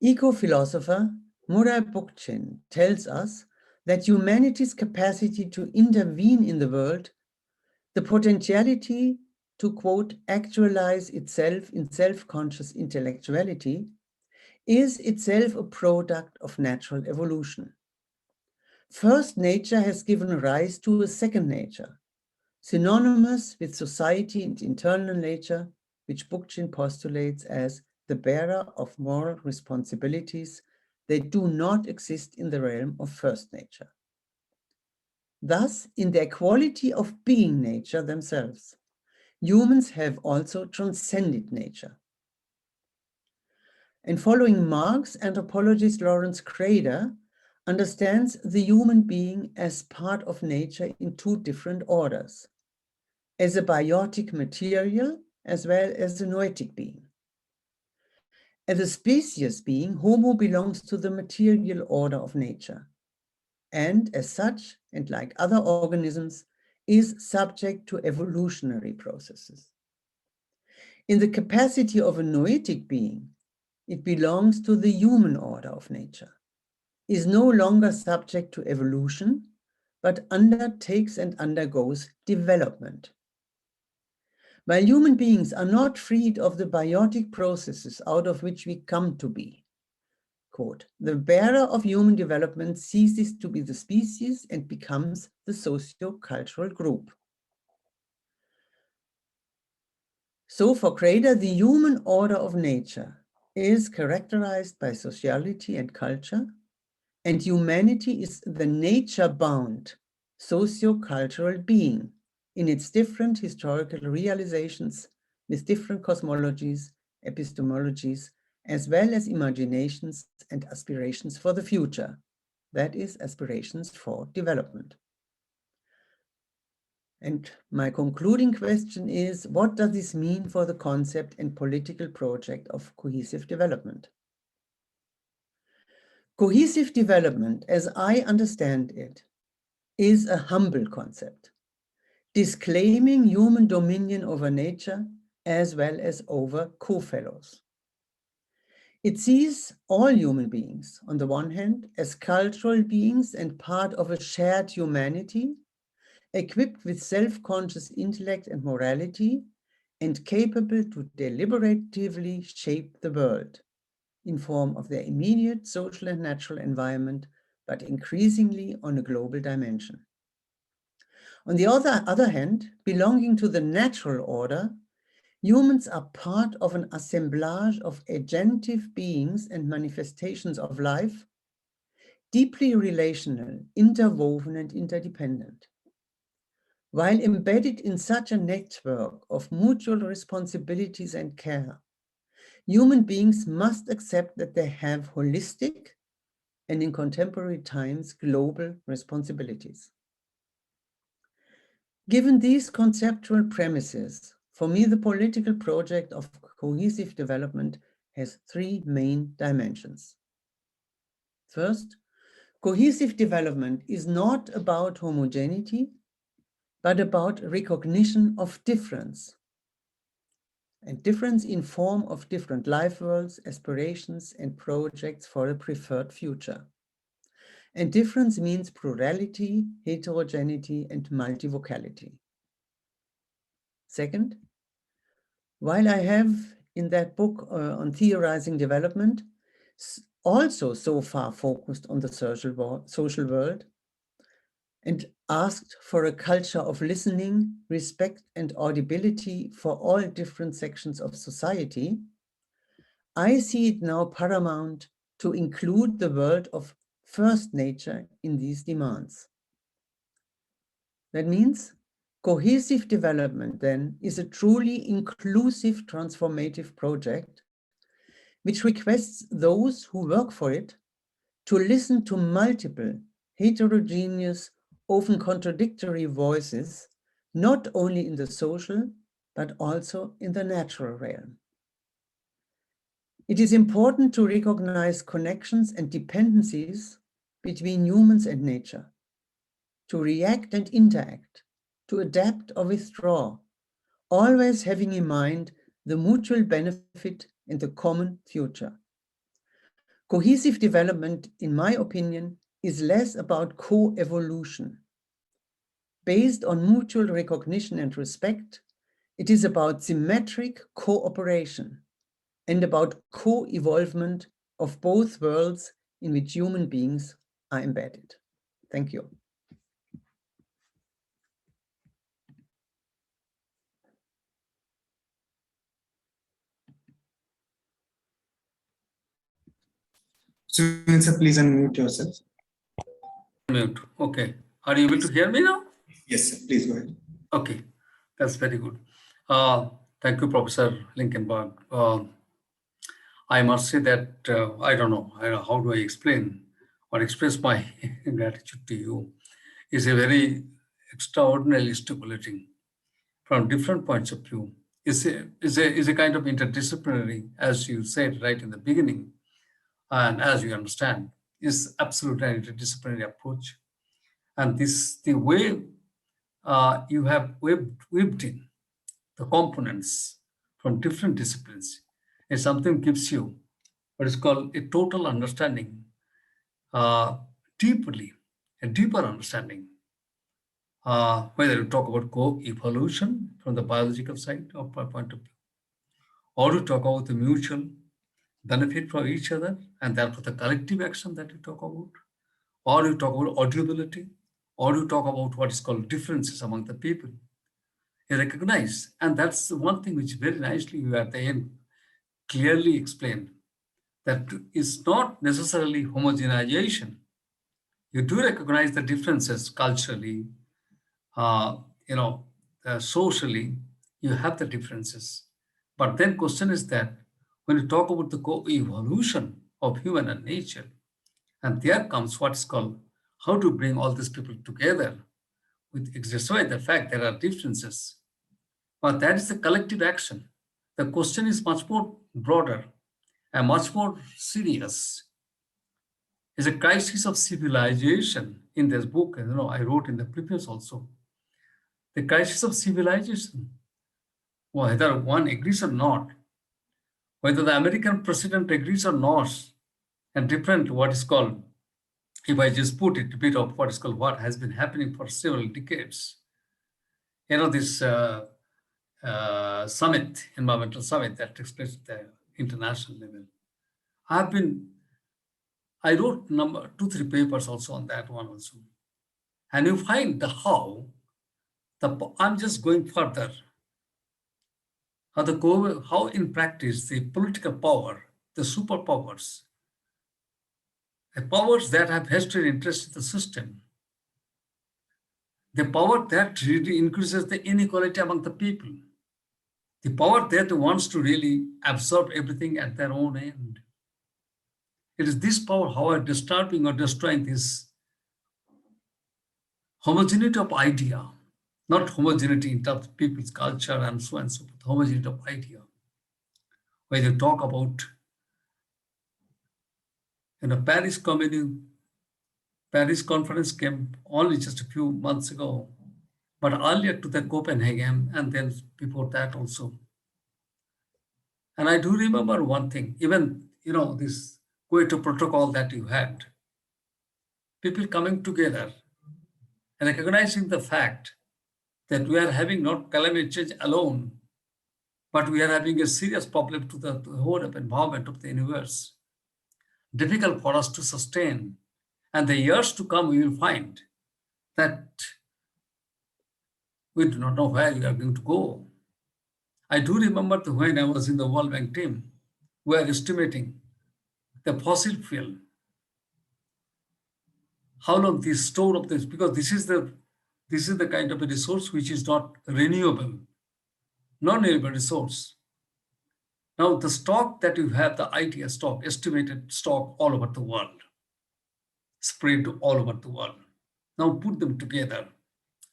Eco-philosopher Murray Bookchin tells us that humanity's capacity to intervene in the world, the potentiality to, quote, actualize itself in self-conscious intellectuality, is itself a product of natural evolution. First nature has given rise to a second nature, synonymous with society and internal nature, which Bookchin postulates as the bearer of moral responsibilities that do not exist in the realm of first nature. Thus, in their quality of being nature themselves, humans have also transcended nature. And following Marx, anthropologist Lawrence Crader understands the human being as part of nature in two different orders, as a biotic material as well as a noetic being. As a species being, Homo belongs to the material order of nature, and as such, and like other organisms, is subject to evolutionary processes. In the capacity of a noetic being, it belongs to the human order of nature, is no longer subject to evolution, but undertakes and undergoes development. While human beings are not freed of the biotic processes out of which we come to be, quote, the bearer of human development ceases to be the species and becomes the socio-cultural group. So for Crader, the human order of nature is characterized by sociality and culture, and humanity is the nature-bound socio-cultural being in its different historical realizations with different cosmologies, epistemologies, as well as imaginations and aspirations for the future, that is, aspirations for development. And my concluding question is, what does this mean for the concept and political project of cohesive development? Cohesive development, as I understand it, is a humble concept, disclaiming human dominion over nature as well as over co-fellows. It sees all human beings, on the one hand, as cultural beings and part of a shared humanity, equipped with self-conscious intellect and morality, and capable to deliberatively shape the world in form of their immediate social and natural environment, but increasingly on a global dimension. On the other hand, belonging to the natural order, humans are part of an assemblage of agentive beings and manifestations of life, deeply relational, interwoven, and interdependent. While embedded in such a network of mutual responsibilities and care, human beings must accept that they have holistic and, in contemporary times, global responsibilities. Given these conceptual premises, for me, the political project of cohesive development has three main dimensions. First, cohesive development is not about homogeneity, but about recognition of difference. And difference in form of different life worlds, aspirations, and projects for a preferred future. And difference means plurality, heterogeneity, and multivocality. Second, while I have in that book on theorizing development also so far focused on the social world and asked for a culture of listening, respect, and audibility for all different sections of society, I see it now paramount to include the world of first nature in these demands. That means cohesive development then is a truly inclusive transformative project which requests those who work for it to listen to multiple, heterogeneous, often contradictory voices, not only in the social, but also in the natural realm. It is important to recognize connections and dependencies between humans and nature, to react and interact, to adapt or withdraw, always having in mind the mutual benefit and the common future. Cohesive development, in my opinion, is less about co-evolution. Based on mutual recognition and respect, it is about symmetric cooperation and about co-evolvement of both worlds in which human beings are embedded. Thank you. Sunil sir, please unmute yourself. Mute. Okay. Are you able to hear me now? Yes, sir. Please go ahead. Okay. That's very good. Thank you, Professor Linkenbach. I must say that I don't know how do I explain or express my gratitude to you. It's a very extraordinarily stimulating from different points of view. It's a kind of interdisciplinary, as you said right in the beginning, and as you understand, is absolutely an interdisciplinary approach. And the way you have weaved in the components from different disciplines is something gives you what is called a total understanding, a deeper understanding. Whether you talk about co-evolution from the biological side or point of view, or you talk about the mutual benefit for each other, and therefore the collective action that you talk about, or you talk about audibility, or you talk about what is called differences among the people. You recognize, and that's the one thing which very nicely you at the end clearly explained, that is not necessarily homogenization. You do recognize the differences culturally, socially, you have the differences. But then question is that when you talk about the co-evolution of human and nature, and there comes what is called how to bring all these people together with despite the fact there are differences. But that is the collective action. The question is much more broader and much more serious. It's a crisis of civilization in this book, I wrote in the preface also. The crisis of civilization, whether one agrees or not, whether the American president agrees or not, and different what is called, if I just put it a bit of what is called what has been happening for several decades. This summit, environmental summit that takes place at the international level. I wrote 2-3 papers also on that one also. And you find the how, I'm just going further. How in practice the political power, the superpowers, the powers that have vested interest in the system, the power that really increases the inequality among the people, the power that wants to really absorb everything at their own end. It is this power how are disturbing or destroying this homogeneity of idea, not homogeneity in terms of people's culture and so on and so forth, homogeneity of idea. When you talk about Paris conference came only just a few months ago, but earlier to the Copenhagen and then before that also. And I do remember one thing, even, this Kyoto protocol that you had, people coming together and recognizing the fact that we are having not climate change alone, but we are having a serious problem to the whole of environment of the universe. Difficult for us to sustain. And the years to come, we will find that we do not know where we are going to go. I do remember when I was in the World Bank team, we are estimating the fossil fuel. How long the store of this, because this is the kind of a resource which is not renewable, non-renewable resource. Now the stock that you have, the idea stock, estimated stock all over the world, spread all over the world. Now put them together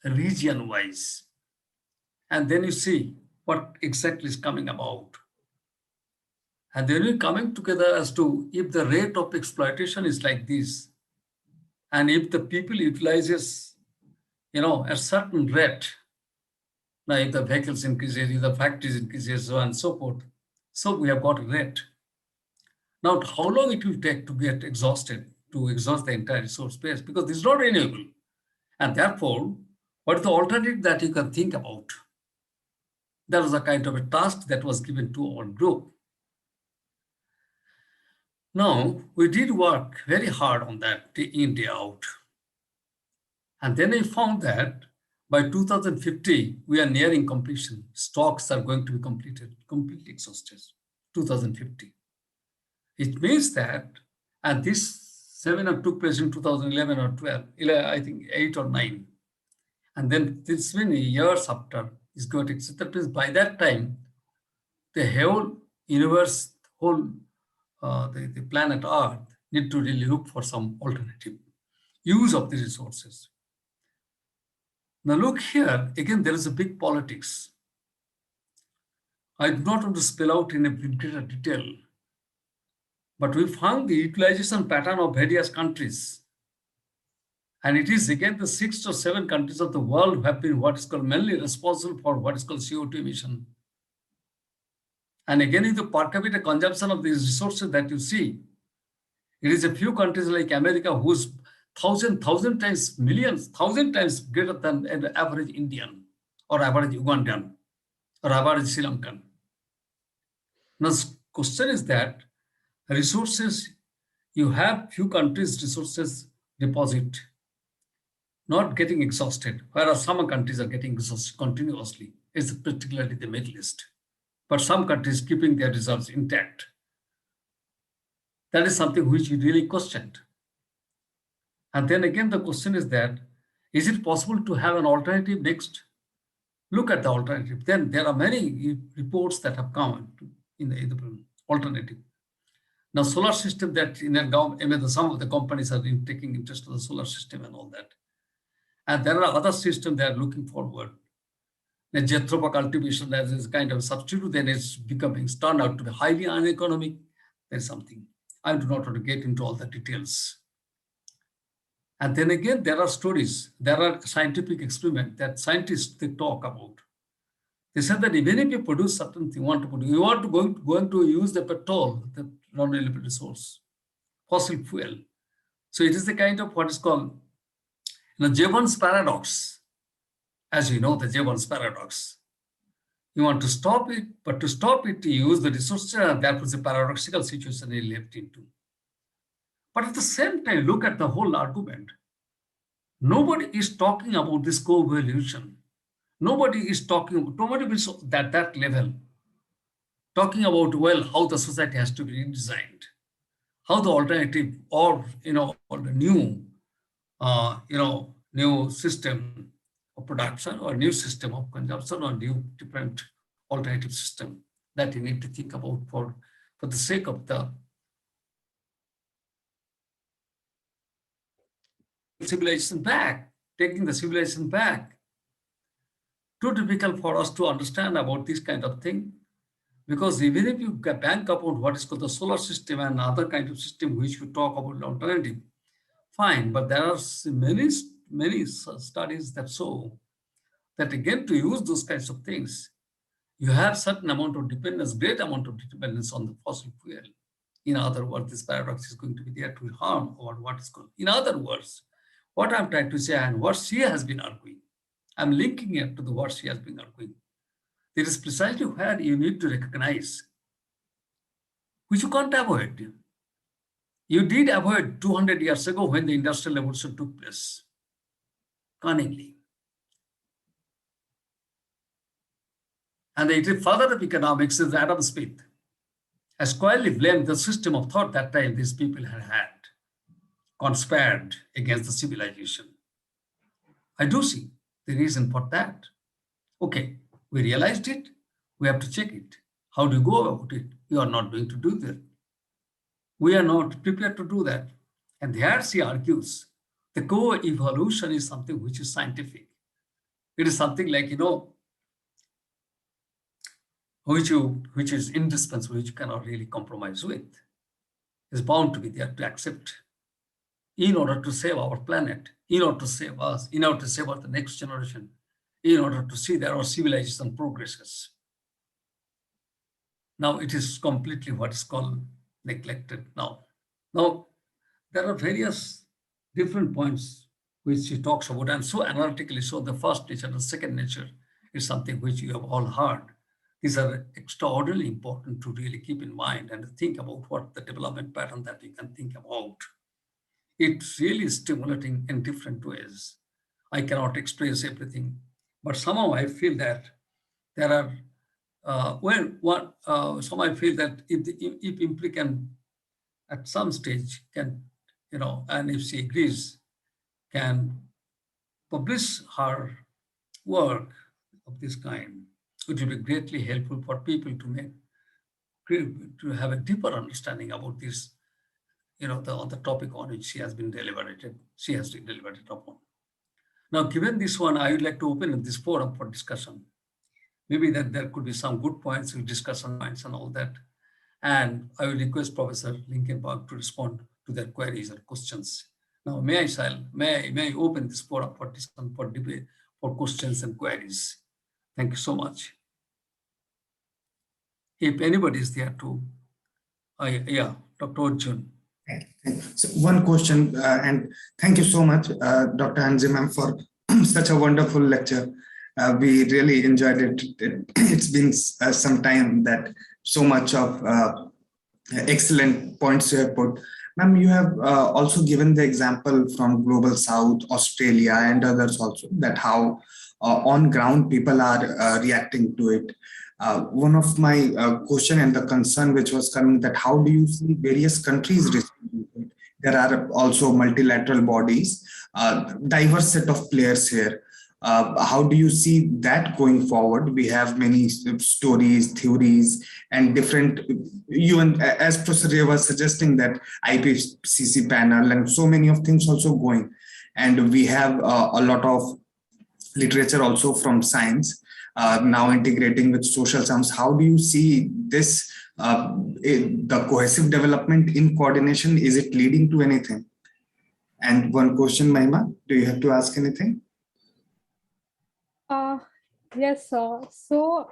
region-wise, and then you see what exactly is coming about. And then you're coming together as to if the rate of exploitation is like this, and if the people utilizes, a certain rate, now if the vehicles increases, if the factories increases, so on and so forth, so we have got a rate. Now, how long it will take to get exhausted, to exhaust the entire resource base, because this is not renewable. And therefore, what is the alternative that you can think about? That was a kind of a task that was given to our group. Now, we did work very hard on that day in, day out. And then I found that by 2050, we are nearing completion. Stocks are going to be completed, completely exhausted, 2050. It means that, and this seminar took place in 2011 or 12, I think 8 or 9. And then this many years after is going to exist. That means by that time, the whole universe, the planet Earth need to really look for some alternative use of the resources. Now look here, again, there is a big politics. I do not want to spell out in a greater detail, but we found the utilization pattern of various countries. And it is again the 6 or 7 countries of the world who have been what is called mainly responsible for what is called CO2 emission. And again, in the per capita consumption of these resources that you see, it is a few countries like America whose 1,000 times, millions, 1,000 times greater than an average Indian or average Ugandan or average Sri Lankan. Now, the question is that resources, you have few countries' resources deposit, not getting exhausted, whereas some countries are getting exhausted continuously. It's particularly the Middle East. But some countries keeping their reserves intact. That is something which we really questioned. And then again, the question is that, is it possible to have an alternative next? Look at the alternative. Then there are many reports that have come in the alternative. Now, solar system that some of the companies are taking interest in the solar system and all that. And there are other systems that are looking forward. The geothermal cultivation as is kind of a substitute, then it's turned out to be highly uneconomic. There's something. I do not want to get into all the details. And then again, there are stories. There are scientific experiments that scientists they talk about. They said that even if you produce certain thing, you want to going to use the petrol, the non-renewable resource, fossil fuel. So it is the kind of what is called Jevons paradox. As you know, the Jevons paradox. You want to stop it, but to stop it, you use the resources, and that was a paradoxical situation he left into. But at the same time, look at the whole argument. Nobody is talking about this co-evolution. Nobody is at that level, talking about, well, how the society has to be redesigned, how the alternative or the new system of production or new system of consumption or new different alternative system that you need to think about for the sake of the civilization back, taking the civilization back. Too difficult for us to understand about this kind of thing, because even if you bank upon what is called the solar system and other kind of system which we talk about alternative, fine, but there are many studies that show that again to use those kinds of things, you have certain amount of dependence, great amount of dependence on the fossil fuel. In other words, this paradox is going to be there to harm or what is called. In other words, what I'm trying to say and what she has been arguing, I'm linking it to the what she has been arguing. There is precisely where you need to recognize, which you can't avoid. You did avoid 200 years ago when the industrial revolution took place, cunningly. And the father of economics is Adam Smith. I squarely blame the system of thought that time these people had conspired against the civilization. I do see the reason for that. Okay, we realized it, we have to check it. How do you go about it? You are not going to do that. We are not prepared to do that. And there she argues, the co-evolution is something which is scientific. It is something like, which is indispensable, which you cannot really compromise with. It's bound to be there to accept in order to save our planet, in order to save us, in order to save the next generation, in order to see that our civilization progresses. Now it is completely what is called neglected now. Now, there are various different points which he talks about, and so analytically, so the first nature, the second nature is something which you have all heard. These are extraordinarily important to really keep in mind and think about what the development pattern that we can think about. It's really stimulating in different ways. I cannot express everything, but somehow I feel that there are, somehow I feel that if IMPRI can, at some stage, can, and if she agrees, can publish her work of this kind, it will be greatly helpful for people to have a deeper understanding about this, on the topic on which she has deliberated upon. Now, given this one, I would like to open this forum for discussion. Maybe that there could be some good points, discussion points and all that. And I will request Professor Linkenbach to respond to their queries or questions. Now, may I open this forum for discussion, for debate, for questions and queries. Thank you so much. If anybody is there too, Dr. Arjun. So one question, and thank you so much, Dr. Antje ma'am, for such a wonderful lecture. We really enjoyed it. It's been some time that so much of excellent points you have put. Ma'am, you have also given the example from Global South, Australia, and others also, that how on ground people are reacting to it. One of my question and the concern which was coming, that how do you see various countries responding to it? There are also multilateral bodies, diverse set of players here. How do you see that going forward? We have many stories, theories, and different, even as Professor Ray was suggesting, that IPCC panel and so many of things also going. And we have a lot of literature also from science, now integrating with social science. How do you see this, the cohesive development in coordination? Is it leading to anything? And one question, Mahima, do you have to ask anything? Yes, sir. So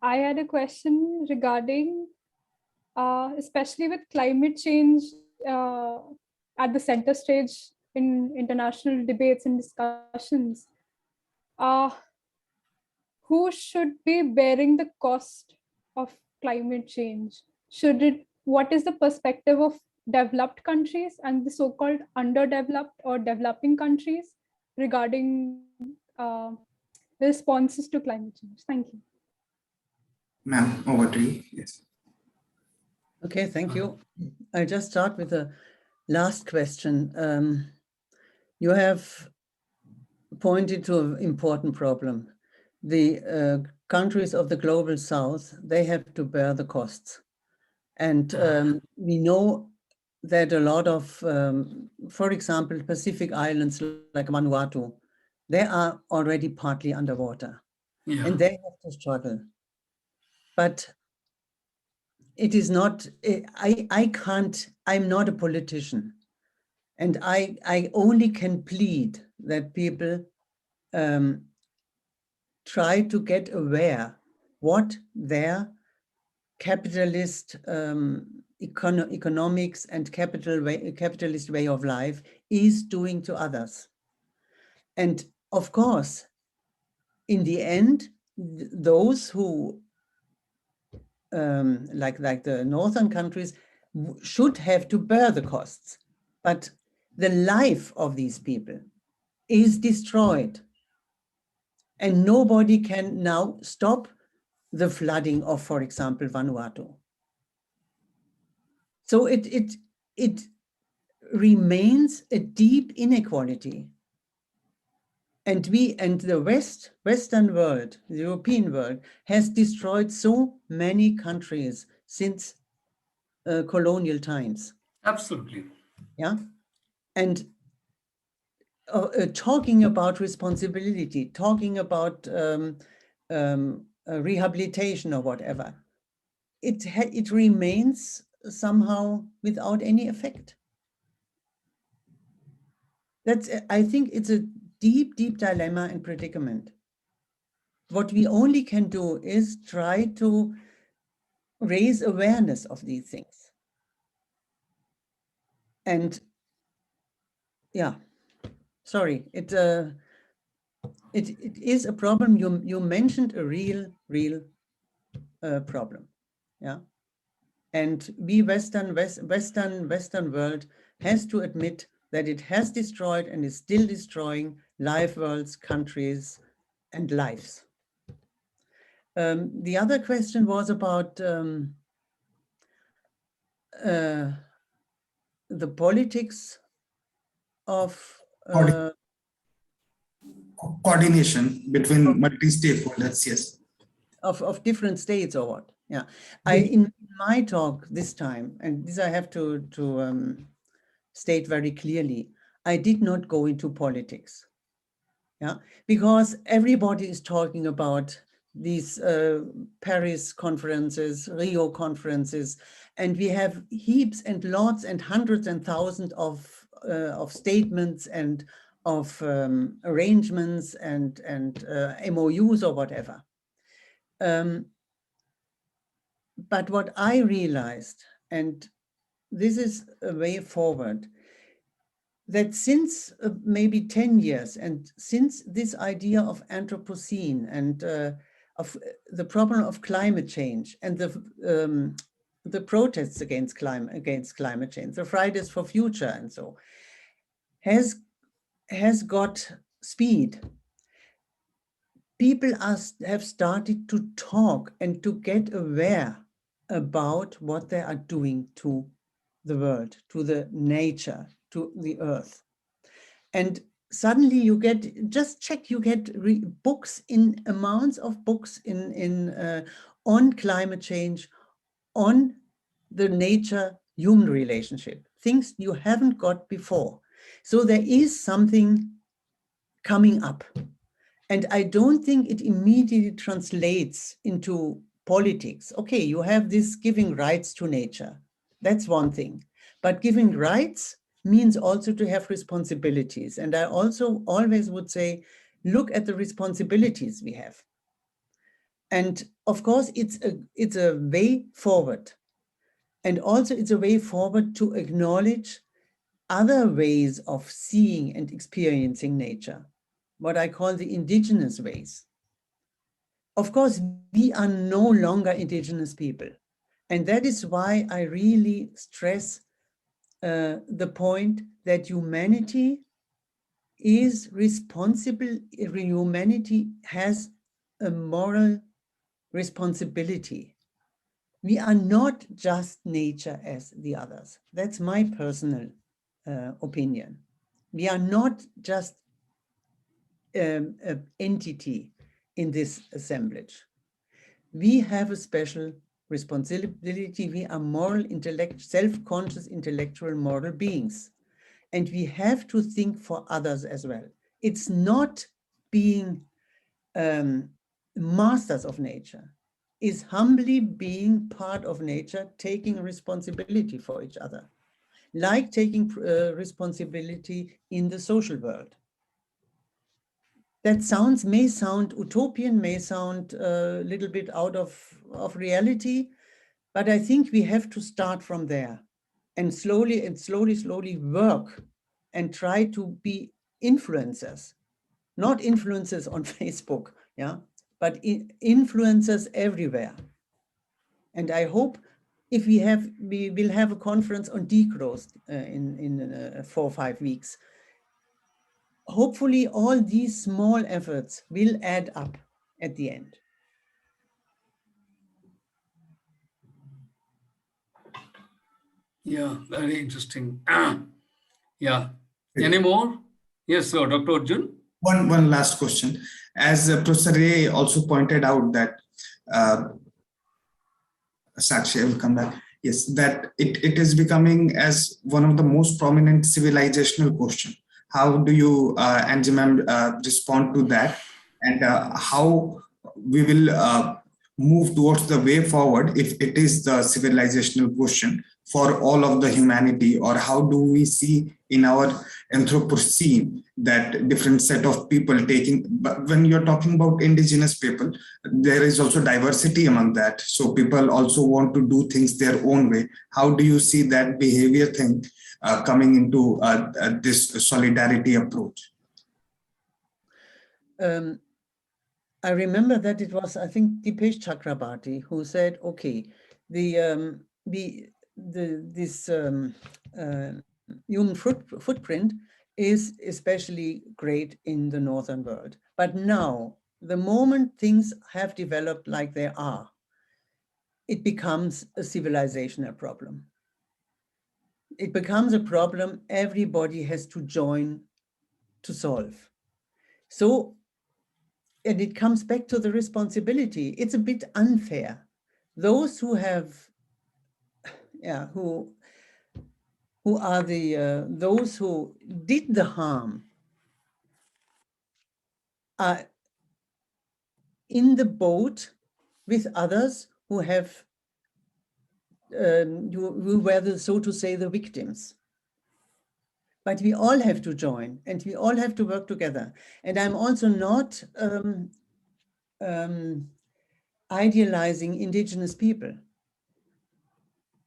I had a question regarding, especially with climate change at the center stage in international debates and discussions. Who should be bearing the cost of climate change? What is the perspective of developed countries and the so-called underdeveloped or developing countries regarding the responses to climate change? Thank you. Ma'am, over to you. Yes. Okay, thank you. I'll just start with the last question. You have pointed to an important problem. The countries of the global south, they have to bear the costs. And we know that a lot of, for example, Pacific islands like Vanuatu, they are already partly underwater, and they have to struggle. But it is not, I'm not a politician, and I only can plead that people try to get aware what their capitalist economics and capitalist way of life is doing to others. And of course, in the end, those who like the northern countries should have to bear the costs, but the life of these people is destroyed. And nobody can now stop the flooding of, for example, Vanuatu. So it remains a deep inequality. And the Western world, the European world, has destroyed so many countries since colonial times. Absolutely. Yeah. And talking about responsibility, talking about rehabilitation or whatever, it remains somehow without any effect. I think it's a deep, deep dilemma and predicament. What we only can do is try to raise awareness of these things. And yeah, sorry, it is a problem. You mentioned a real problem, yeah. And we Western world has to admit that it has destroyed and is still destroying life worlds, countries, and lives. The other question was about the politics of coordination between multi-stakeholders, yes. Of different states or what? Yeah, in my talk this time, and this I have to state very clearly, I did not go into politics. Yeah, because everybody is talking about these Paris conferences, Rio conferences, and we have heaps and lots and hundreds and thousands of statements and of arrangements and MOUs or whatever. But what I realized, and this is a way forward, that since maybe 10 years and since this idea of Anthropocene and of the problem of climate change and the protests against climate change, the Fridays for Future and so, has got speed. People have started to talk and to get aware about what they are doing to the world, to the nature, to the earth. And suddenly you get, just check, you get books in amounts of books on climate change, on the nature-human relationship, things you haven't got before. So there is something coming up. And I don't think it immediately translates into politics. Okay, you have this giving rights to nature. That's one thing. But giving rights means also to have responsibilities. And I also always would say, look at the responsibilities we have. And of course, it's a way forward. And also it's a way forward to acknowledge other ways of seeing and experiencing nature, what I call the indigenous ways. Of course, we are no longer indigenous people. And that is why I really stress the point that humanity is responsible, humanity has a moral responsibility. We are not just nature as the others. That's my personal opinion. We are not just an entity in this assemblage. We have a special responsibility. We are moral, self-conscious, intellectual, moral beings. And we have to think for others as well. It's not being masters of nature. It's humbly being part of nature, taking responsibility for each other, like taking responsibility in the social world. That may sound utopian, may sound a little bit out of reality, but I think we have to start from there and slowly work and try to be influencers, not influencers on Facebook, yeah, but influencers everywhere. And I hope if we will have a conference on degrowth in 4 or 5 weeks. Hopefully all these small efforts will add up at the end. Yeah, very interesting. Yeah. Any more? Yes, so Dr. Arjun. One last question. As Professor Ray also pointed out that Sakshi, I will come back. Yes, that it is becoming as one of the most prominent civilizational question. How do you, Angie ma'am, respond to that? And how we will move towards the way forward if it is the civilizational question for all of the humanity, or how do we see in our Anthropocene that different set of people taking, but when you're talking about indigenous people, there is also diversity among that. So people also want to do things their own way. How do you see that behavior thing coming into this solidarity approach? I remember that it was, I think, Dipesh Chakrabarty who said, okay, this human footprint is especially great in the northern world. But now, the moment things have developed like they are, it becomes a civilizational problem. It becomes a problem everybody has to join to solve. So, and it comes back to the responsibility. It's a bit unfair. Those who have, who are those who did the harm are in the boat with others who have, who were, so to say, the victims. But we all have to join and we all have to work together. And I'm also not idealizing indigenous people.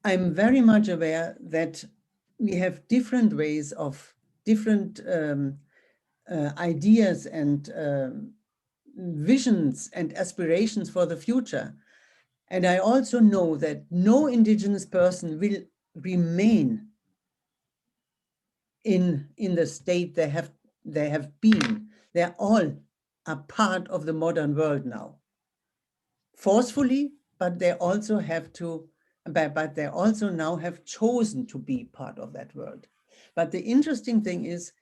I'm very much aware that we have different ways of different ideas and visions and aspirations for the future. And I also know that no indigenous person will remain in the state they have been. They all are part of the modern world now. Forcefully, but they also have to, but they also now have chosen to be part of that world. But the interesting thing is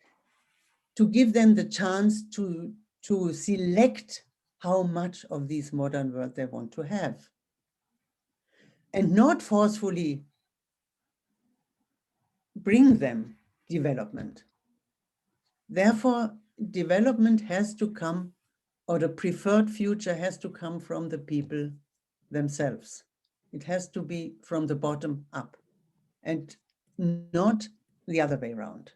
to give them the chance to select how much of this modern world they want to have. And not forcefully bring them development. Therefore, development has to come, or the preferred future has to come from the people themselves. It has to be from the bottom up and not the other way around.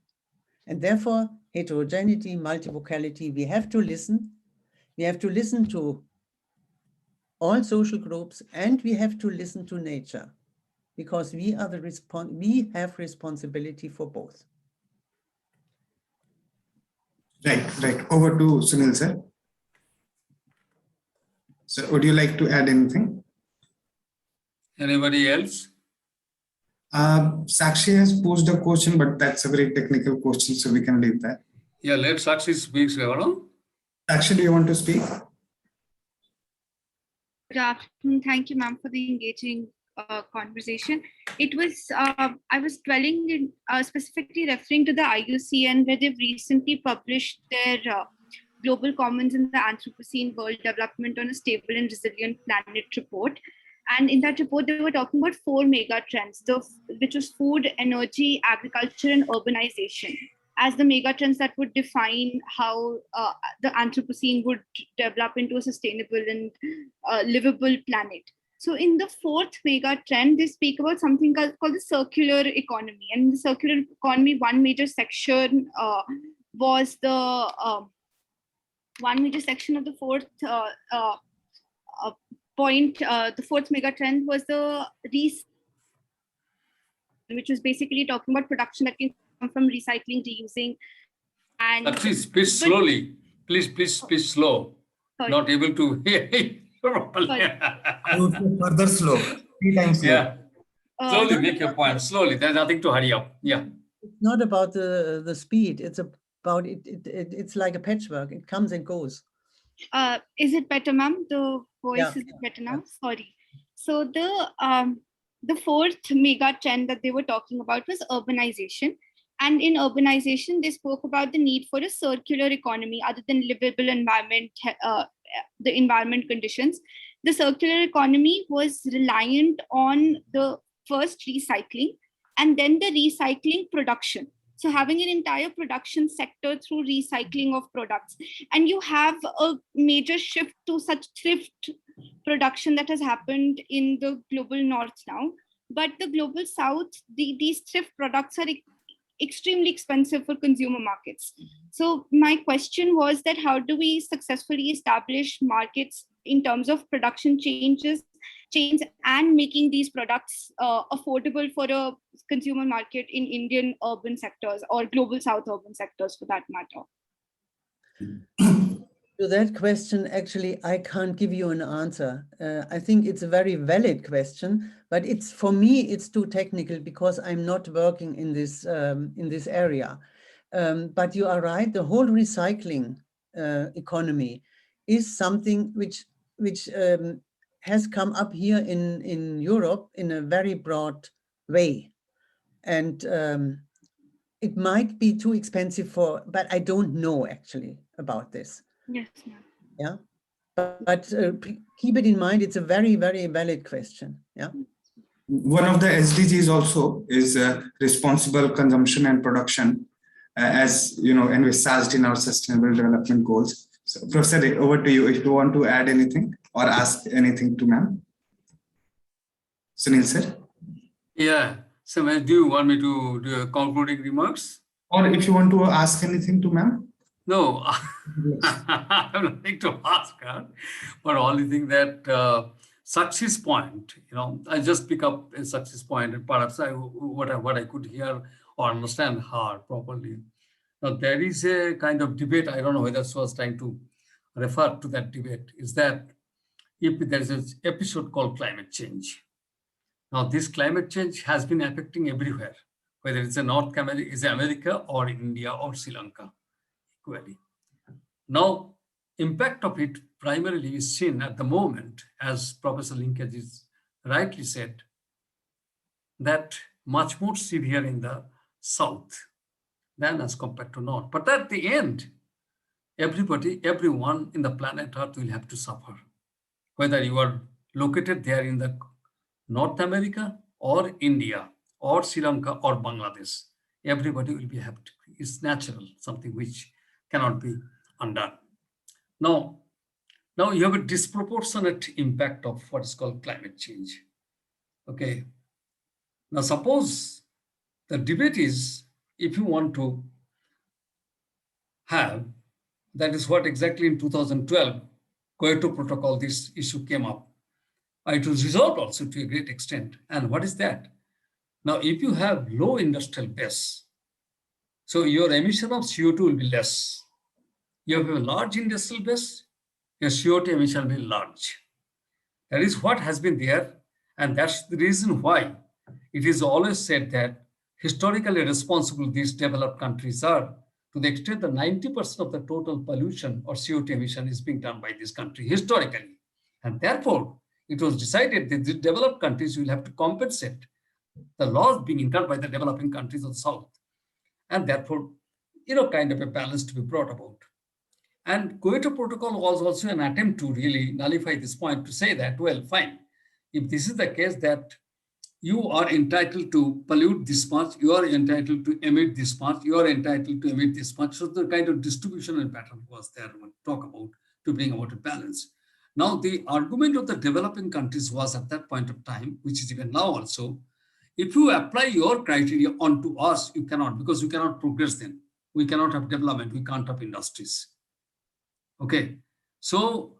And therefore, heterogeneity, multivocality, we have to listen. We have to listen to all social groups, and we have to listen to nature, because we are we have responsibility for both. Right. Over to Sunil, sir. So would you like to add anything? Anybody else? Sakshi has posed a question, but that's a very technical question, so we can leave that. Yeah, let Sakshi speak. Sakshi, do you want to speak? Good afternoon. Thank you, ma'am, for the engaging conversation. It was, I was dwelling in specifically referring to the IUCN, where they've recently published their Global Commons in the Anthropocene World Development on a Stable and Resilient Planet report. And in that report, they were talking about 4 mega trends, which was food, energy, agriculture, and urbanization, as the mega trends that would define how the Anthropocene would develop into a sustainable and livable planet. So in the 4th mega trend, they speak about something called the circular economy. And in the circular economy, one major section was the one major section of the 4th point, the 4th mega trend was the which was basically talking about production that can come from recycling, reusing, and Please speak slowly. Please speak slow. Sorry. Not able to hear you properly. Further slow. 3 times slow. Yeah. Slowly make your point. Slowly. There's nothing to hurry up. Yeah. It's not about the speed. It's about it's like a patchwork. It comes and goes. Is it better, ma'am? The voice Yeah. is better now? Yeah. Sorry. So the the fourth mega trend that they were talking about was urbanization. And in urbanization, they spoke about the need for a circular economy other than livable environment, the environment conditions. The circular economy was reliant on the first recycling and then the recycling production. So having an entire production sector through recycling of products. And you have a major shift to such thrift production that has happened in the global north now. But the global south, these thrift products are extremely expensive for consumer markets. So my question was that how do we successfully establish markets in terms of production chains and making these products affordable for a consumer market in Indian urban sectors or global south urban sectors for that matter? To that question, actually, I can't give you an answer. I think it's a very valid question, but for me, it's too technical because I'm not working in this area. But you are right. The whole recycling economy is something which has come up here in Europe in a very broad way, and it might be too expensive but I don't know actually about this. Yes, ma'am. Yeah, but keep it in mind, it's a very, very valid question. Yeah. One of the SDGs also is responsible consumption and production, as you know, envisaged in our Sustainable Development Goals. So, Professor Ray, over to you if you want to add anything or ask anything to ma'am. Sunil sir. Yeah. So, do you want me to do a concluding remarks? Or if you want to ask anything to ma'am? No, I have nothing to ask her, but only thing that success point, I just pick up a success point and perhaps what I could hear or understand her properly. Now, there is a kind of debate, I don't know whether she was trying to refer to that debate, is that if there is an episode called climate change. Now, this climate change has been affecting everywhere, whether it's in North America or India or Sri Lanka. Equally. Now, impact of it primarily is seen at the moment, as Professor Linkage is rightly said, that much more severe in the south than as compared to north. But at the end, everyone in the planet Earth will have to suffer. Whether you are located there in the North America or India or Sri Lanka or Bangladesh, everybody will be happy. It's natural, something which cannot be undone. Now you have a disproportionate impact of what is called climate change. Okay. Now suppose the debate is, if you want to have, that is what exactly in 2012, Kyoto Protocol, this issue came up. It was resolved also to a great extent. And what is that? Now, if you have low industrial base, so your emission of CO2 will be less. You have a large industrial base, your CO2 emission will be large. That is what has been there. And that's the reason why it is always said that historically responsible these developed countries are, to the extent that 90% of the total pollution or CO2 emission is being done by this country historically. And therefore, it was decided that the developed countries will have to compensate the loss being incurred by the developing countries of the South. And therefore, kind of a balance to be brought about. And Kyoto Protocol was also an attempt to really nullify this point, to say that, well, fine, if this is the case that you are entitled to pollute this much, you are entitled to emit this much, you are entitled to emit this much. So the kind of distributional pattern was there to talk about, to bring about a balance. Now, the argument of the developing countries was at that point of time, which is even now also, if you apply your criteria onto us, you cannot, because we cannot progress then. We cannot have development, we can't have industries. Okay, so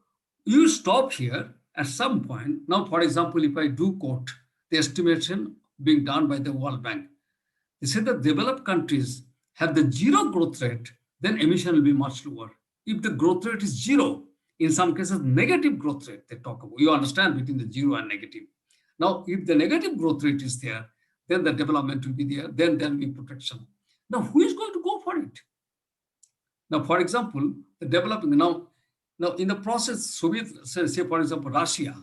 you stop here at some point. Now, for example, if I do quote the estimation being done by the World Bank, they said that developed countries have the zero growth rate, then emission will be much lower. If the growth rate is zero, in some cases, negative growth rate they talk about. You understand between the zero and negative. Now, if the negative growth rate is there, then the development will be there, then there will be protection. Now, who is going to go for it? Now, for example, the developing, now in the process, Soviet, say for example, Russia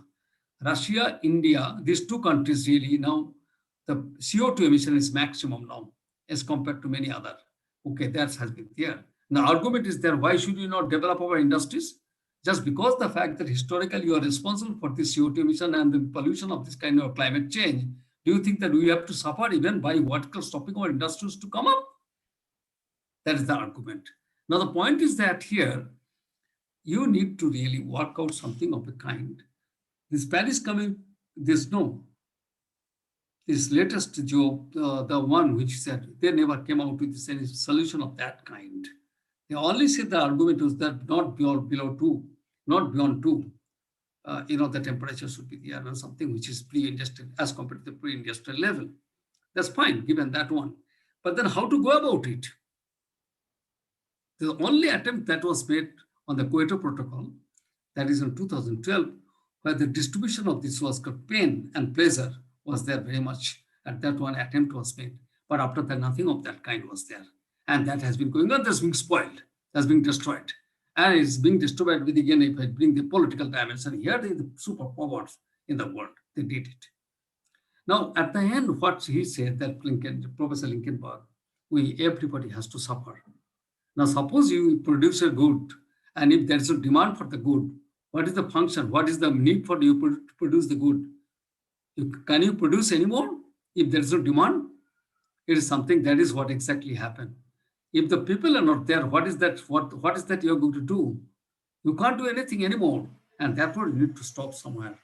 Russia, India, these two countries really now, the CO2 emission is maximum now as compared to many other. Okay, that has been there. The argument is there, why should we not develop our industries? Just because the fact that historically you are responsible for this CO2 emission and the pollution of this kind of climate change, do you think that we have to suffer even by vertical stopping our industries to come up? That is the argument. Now the point is that here, you need to really work out something of the kind. This Paris coming, there's no, this latest job, the one which said they never came out with any solution of that kind. They only said the argument was that not below 2, not beyond 2, the temperature should be there and something which is pre-industrial as compared to the pre-industrial level. That's fine, given that one. But then how to go about it? The only attempt that was made on the Kyoto Protocol, that is in 2012, where the distribution of this was called pain and pleasure was there very much. At that one attempt was made. But after that, nothing of that kind was there. And that has been going on, that's being spoiled, that's being destroyed. And it's being destroyed with, again, if I bring the political dimension, here they are the superpowers in the world, they did it. Now, at the end, what he said that Professor Linkenbach, everybody has to suffer. Now, suppose you produce a good, and if there's a demand for the good, what is the function? What is the need for you to produce the good? Can you produce anymore if there's no demand? It is something that is what exactly happened. If the people are not there, what is that? What is that you're going to do? You can't do anything anymore, and therefore you need to stop somewhere.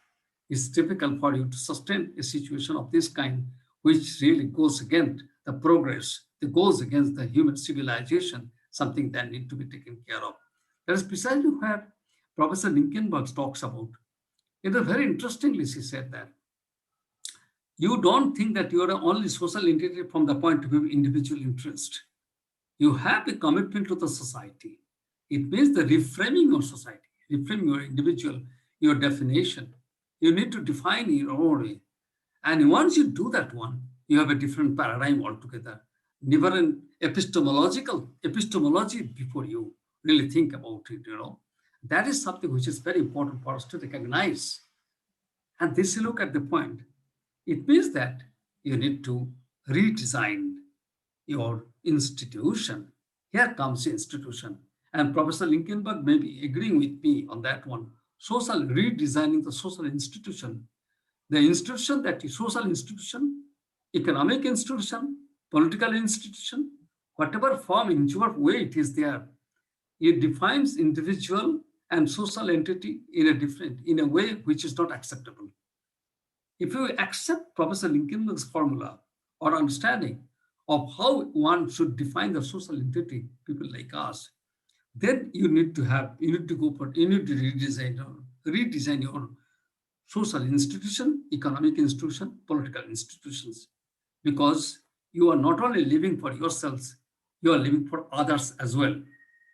It's difficult for you to sustain a situation of this kind, which really goes against the progress, it goes against the human civilization, something that needs to be taken care of. That is precisely where Professor Linkenbach talks about. Very interestingly, she said that you don't think that you are only social entity from the point of view of individual interest. You have a commitment to the society. It means the reframing of society, reframing your individual, your definition. You need to define your own way. And once you do that one, you have a different paradigm altogether. Never an epistemology before you really think about it, That is something which is very important for us to recognize. And this, look at the point. It means that you need to redesign your institution. Here comes the institution. And Professor Linkenbach may be agreeing with me on that one. Redesigning the social institution. The institution that is social institution, economic institution, political institution, whatever form, in whichever way it is there, it defines individual and social entity in a way which is not acceptable. If you accept Professor Linkenbach's formula or understanding of how one should define the social entity, people like us, then you need to redesign your social institution, economic institution, political institutions, because you are not only living for yourselves, you are living for others as well.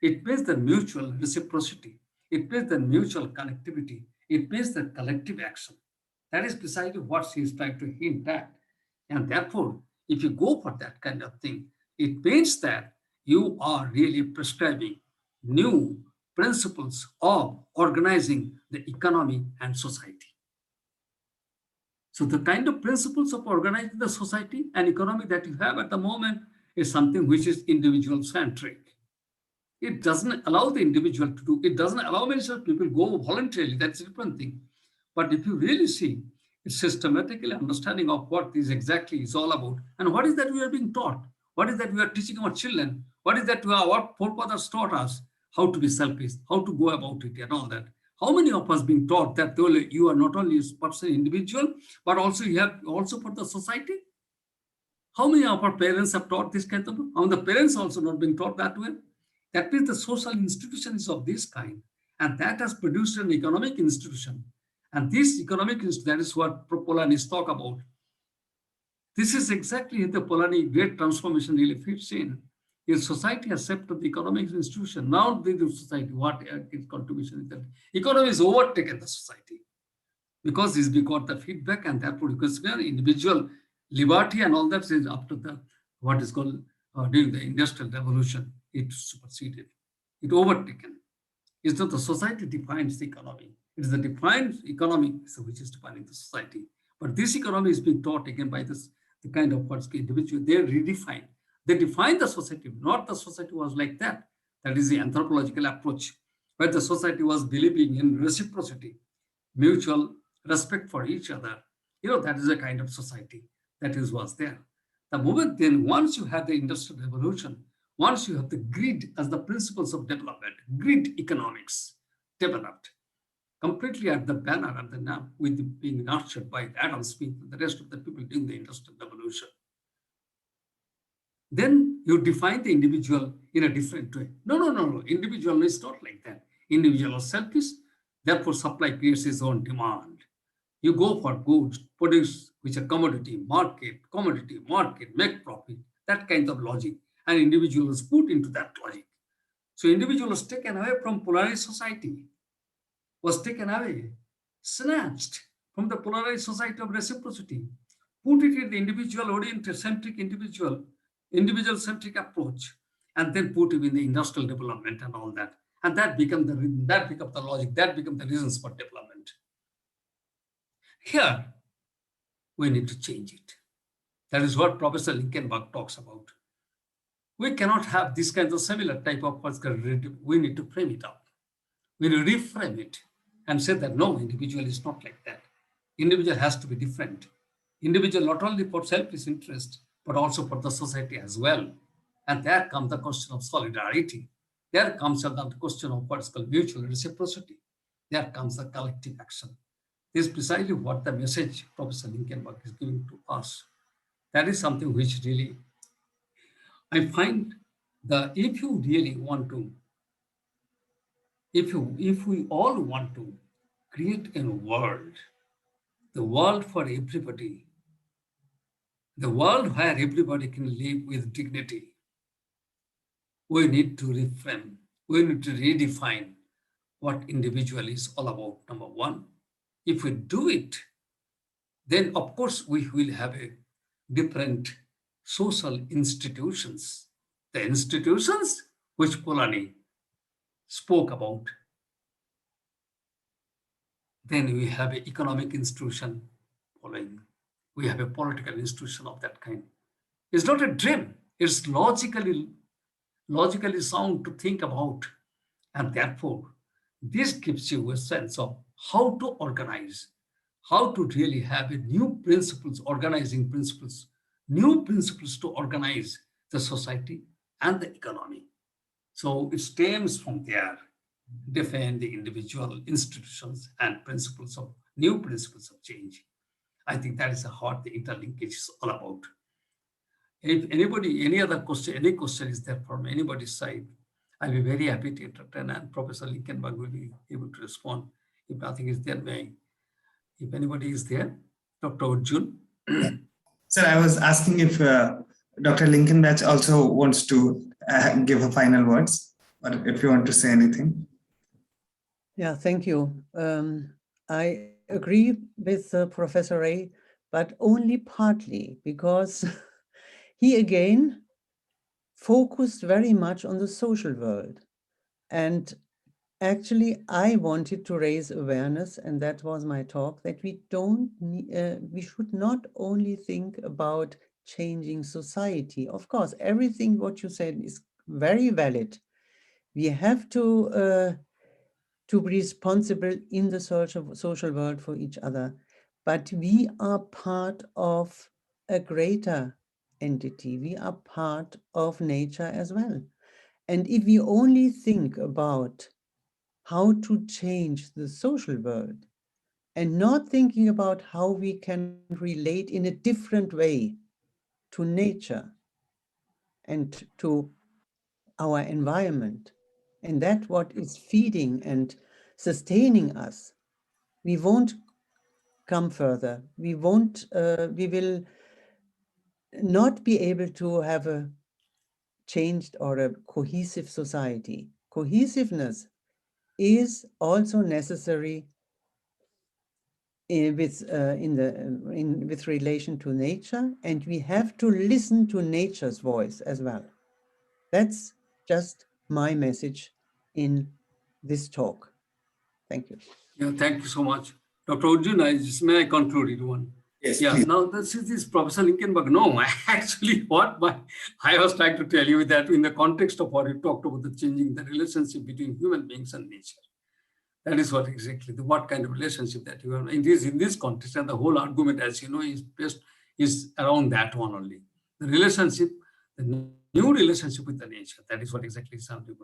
It means the mutual reciprocity. It means the mutual connectivity. It means the collective action. That is precisely what she is trying to hint at. And therefore, if you go for that kind of thing, it means that you are really prescribing new principles of organizing the economy and society. So the kind of principles of organizing the society and economy that you have at the moment is something which is individual-centric. It doesn't allow the individual to do, it doesn't allow many people go voluntarily, that's a different thing. But if you really see, it's systematically understanding of what this exactly is all about, and what is that we are being taught, what is that we are teaching our children, what is that our forefathers taught us, how to be selfish, how to go about it and all that. How many of us being taught that you are not only a person, individual, but also you have also for the society? How many of our parents have taught this kind of, the parents also not being taught that way? That means the social institution is of this kind, and that has produced an economic institution. And this economic institution, that is what Polanyi's talk about. This is exactly the Polanyi great transformation really fits in. If society has accepted the economic institution, now the society, what its contribution is that economy has overtaken the society. Because we got the feedback, and therefore because individual liberty and all that is after the what is called during the industrial revolution, it superseded, it overtaken. It's not the society defines the economy. It is the defined economy which is defining the society. But this economy is being taught again by the kind of what's individual. They redefine. They define the society, not the society was like that. That is the anthropological approach, where the society was believing in reciprocity, mutual respect for each other. That is a kind of society that was there. The moment then, once you have the industrial revolution, once you have the grid as the principles of development, grid economics developed, completely at the banner and the now with being nurtured by Adam Smith and the rest of the people doing the industrial revolution. Then you define the individual in a different way. No. Individual is not like that. Individual is selfish, therefore supply creates its own demand. You go for goods, produce which are commodity, market, make profit, that kind of logic. And individual is put into that logic. So individual is taken away from polarized society, was taken away, snatched from the polarized society of reciprocity, put it in the individual-oriented, centric individual-centric approach, and then put it in the industrial development and all that. And that become the rhythm, that become the logic, that become the reasons for development. Here, we need to change it. That is what Professor Linkenbach talks about. We cannot have this kind of similar type of what's called, we need to frame it up. We need to reframe it and say that no, individual is not like that. Individual has to be different. Individual not only for selfish interest, but also for the society as well. And there comes the question of solidarity. There comes the question of what's called mutual reciprocity. There comes the collective action. This is precisely what the message Professor Linkenbach is giving to us. That is something which really, I find that if you really want to, if we all want to create a world, the world for everybody, the world where everybody can live with dignity, we need to reframe, we need to redefine what individual is all about, number one. If we do it, then of course we will have a different social institutions. The institutions which Polanyi spoke about. Then we have an economic institution following. We have a political institution of that kind. It's not a dream. It's logically sound to think about. And therefore, this gives you a sense of how to organize, how to really have a new principles, organizing principles, new principles to organize the society and the economy. So it stems from there, define the individual institutions and principles of new principles of change. I think that is what the interlinkage is all about. If anybody, any other question, any question is there from anybody's side, I'll be very happy to entertain, and Professor Linkenbach will be able to respond. If nothing is there, if anybody is there, Dr. Arjun. Sir, I was asking if Dr. Linkenbach also wants to give a final words, or if you want to say anything. Yeah, thank you. I agree with Professor Ray, but only partly, because he again focused very much on the social world. And actually, I wanted to raise awareness, and that was my talk, that we should not only think about changing society. Of course, everything what you said is very valid. We have to be responsible in the social world for each other, but we are part of a greater entity. We are part of nature as well. And if we only think about how to change the social world and not thinking about how we can relate in a different way to nature and to our environment, and that what is feeding and sustaining us, we won't come further. We will not be able to have a changed or a cohesive society. Cohesiveness is also necessary with relation to nature, and we have to listen to nature's voice as well. That's just my message in this talk. Thank you. Yeah, thank you so much. Dr. Arjun, may I conclude it one? Yes, Yeah, please. now this is Professor Linkenbach. No, actually I was trying to tell you that in the context of what you talked about, the changing the relationship between human beings and nature. That is what exactly, what kind of relationship that you have. In this context, and the whole argument, as you know, is around that one only. The relationship, the new relationship with the nature. That is what exactly is something.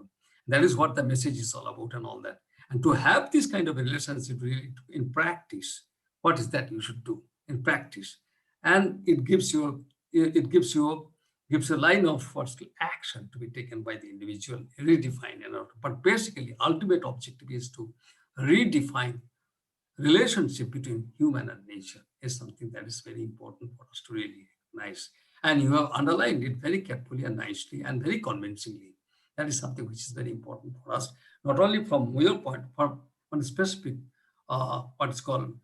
That is what the message is all about and all that. And to have this kind of a relationship really in practice, what is that you should do in practice? And it gives you a line of what's action to be taken by the individual, redefine. But basically, ultimate objective is to redefine relationship between human and nature is something that is very important for us to really recognize. And you have underlined it very carefully and nicely and very convincingly. That is something which is very important for us, not only from your point, from a specific, what is called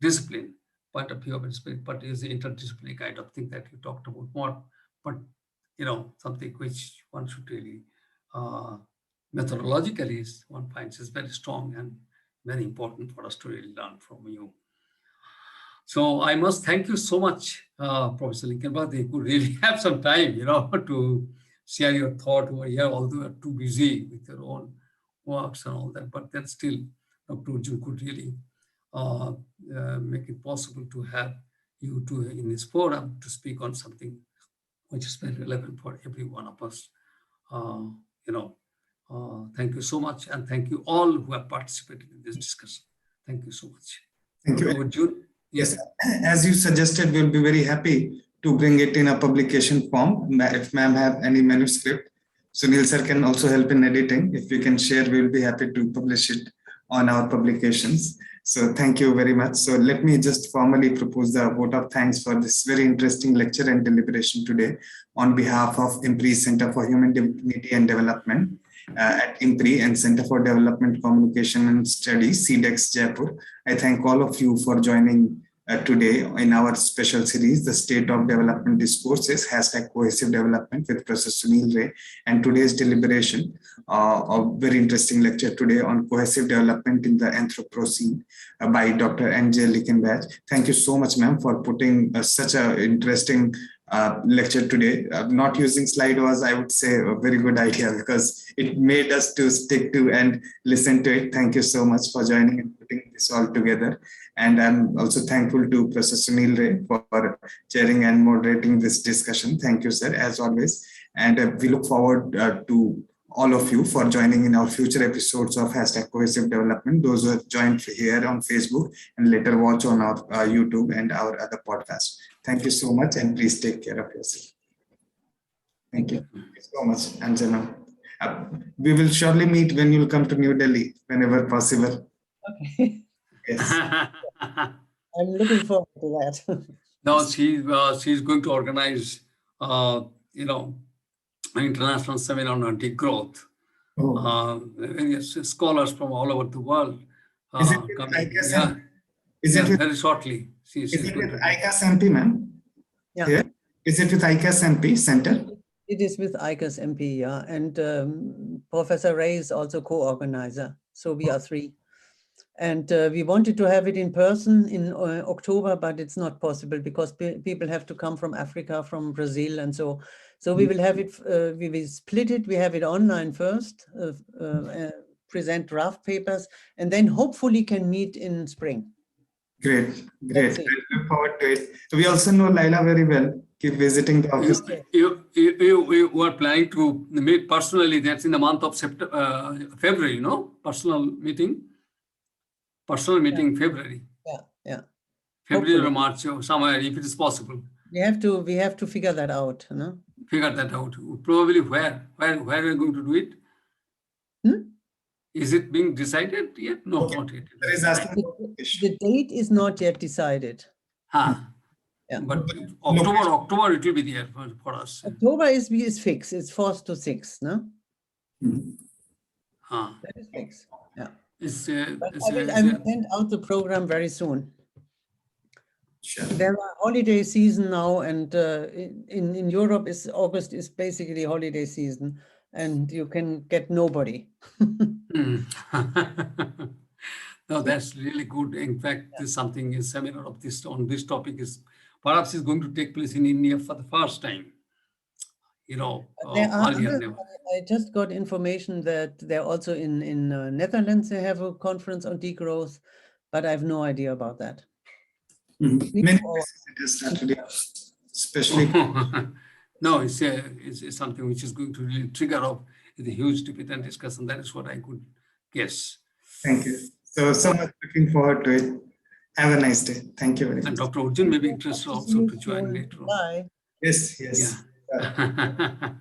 discipline point of view of it, but is the interdisciplinary kind of thing that you talked about more. But something which one should really methodologically one finds is very strong and very important for us to really learn from you. So I must thank you so much, Professor Linkenbach. You could really have some time, to share your thought over here, although you're too busy with your own works and all that. But then still, Dr. Arjun could really make it possible to have you in this forum to speak on something which is very relevant for every one of us. Thank you so much, and thank you all who have participated in this discussion. Thank you so much. Thank you. Arjun? Yes, as you suggested, we'll be very happy to bring it in a publication form. If ma'am have any manuscript, Sunil sir can also help in editing. If we can share, we'll be happy to publish it on our publications. So thank you very much. So let me just formally propose the vote of thanks for this very interesting lecture and deliberation today on behalf of IMPRI Center for Human Dignity and Development at IMPRI and Center for Development Communication and Studies, CDECS Jaipur. I thank all of you for joining today in our special series, The State of Development Discourses, #Cohesive Development with Prof Sunil Ray, and today's deliberation, a very interesting lecture today on cohesive development in the Anthropocene by Dr. Antje Linkenbach. Thank you so much, ma'am, for putting such an interesting lecture today. Not using slide was, I would say, a very good idea because it made us to stick to and listen to it. Thank you so much for joining and putting this all together. And I'm also thankful to Professor Sunil Ray for chairing and moderating this discussion. Thank you, sir, as always. And we look forward to all of you for joining in our future episodes of #Cohesive Development, those who have joined here on Facebook and later watch on our YouTube and our other podcasts. Thank you so much, and please take care of yourself. Thank you. Thank you so much, Anjana. We will surely meet when you'll come to New Delhi, whenever possible. Okay. Yes. I'm looking forward to that. Now she's going to organize, an international seminar on degrowth. Various scholars from all over the world. Is it with ICAS? Yeah. Is it with, very shortly? is it with ICAS MP, ma'am? Yeah. Here? Is it with ICAS MP Center? It is with ICAS MP, yeah. And Professor Ray is also co-organizer. So we are three. And we wanted to have it in person in October, but it's not possible because people have to come from Africa, from Brazil. And so we will have it, we will split it. We have it online first, present draft papers, and then hopefully can meet in spring. Great. I look forward to it. We also know Laila very well. Keep visiting the office. You are planning to meet personally. That's in the month of February, no? Personal meeting, February. Yeah. February or March or somewhere, if it is possible. We have to figure that out, no? Figure that out. Probably where are we going to do it? Is it being decided yet? No, Okay. not yet. There is asking The date is not yet decided. Yeah. But October it will be there for us. October is fixed. It's 4th to 6th, no? That is fixed. Yeah. I will send out the program very soon. Sure. There are holiday season now, and in Europe, August is basically holiday season, and you can get nobody. No, that's really good. In fact, this something is seminar of this on this topic is perhaps is going to take place in India for the first time. You know, There are earlier other, never. I just got information that they're also in Netherlands, they have a conference on degrowth, but I have no idea about that. Many places it has started, yeah. Especially. No, it's something which is going to really trigger off the huge debate and discussion. That is what I could guess. Thank you. So much looking forward to it. Have a nice day. Thank you very much. And Dr. Arjun may be interested also to join later on. Bye. Yes, yes. Yeah.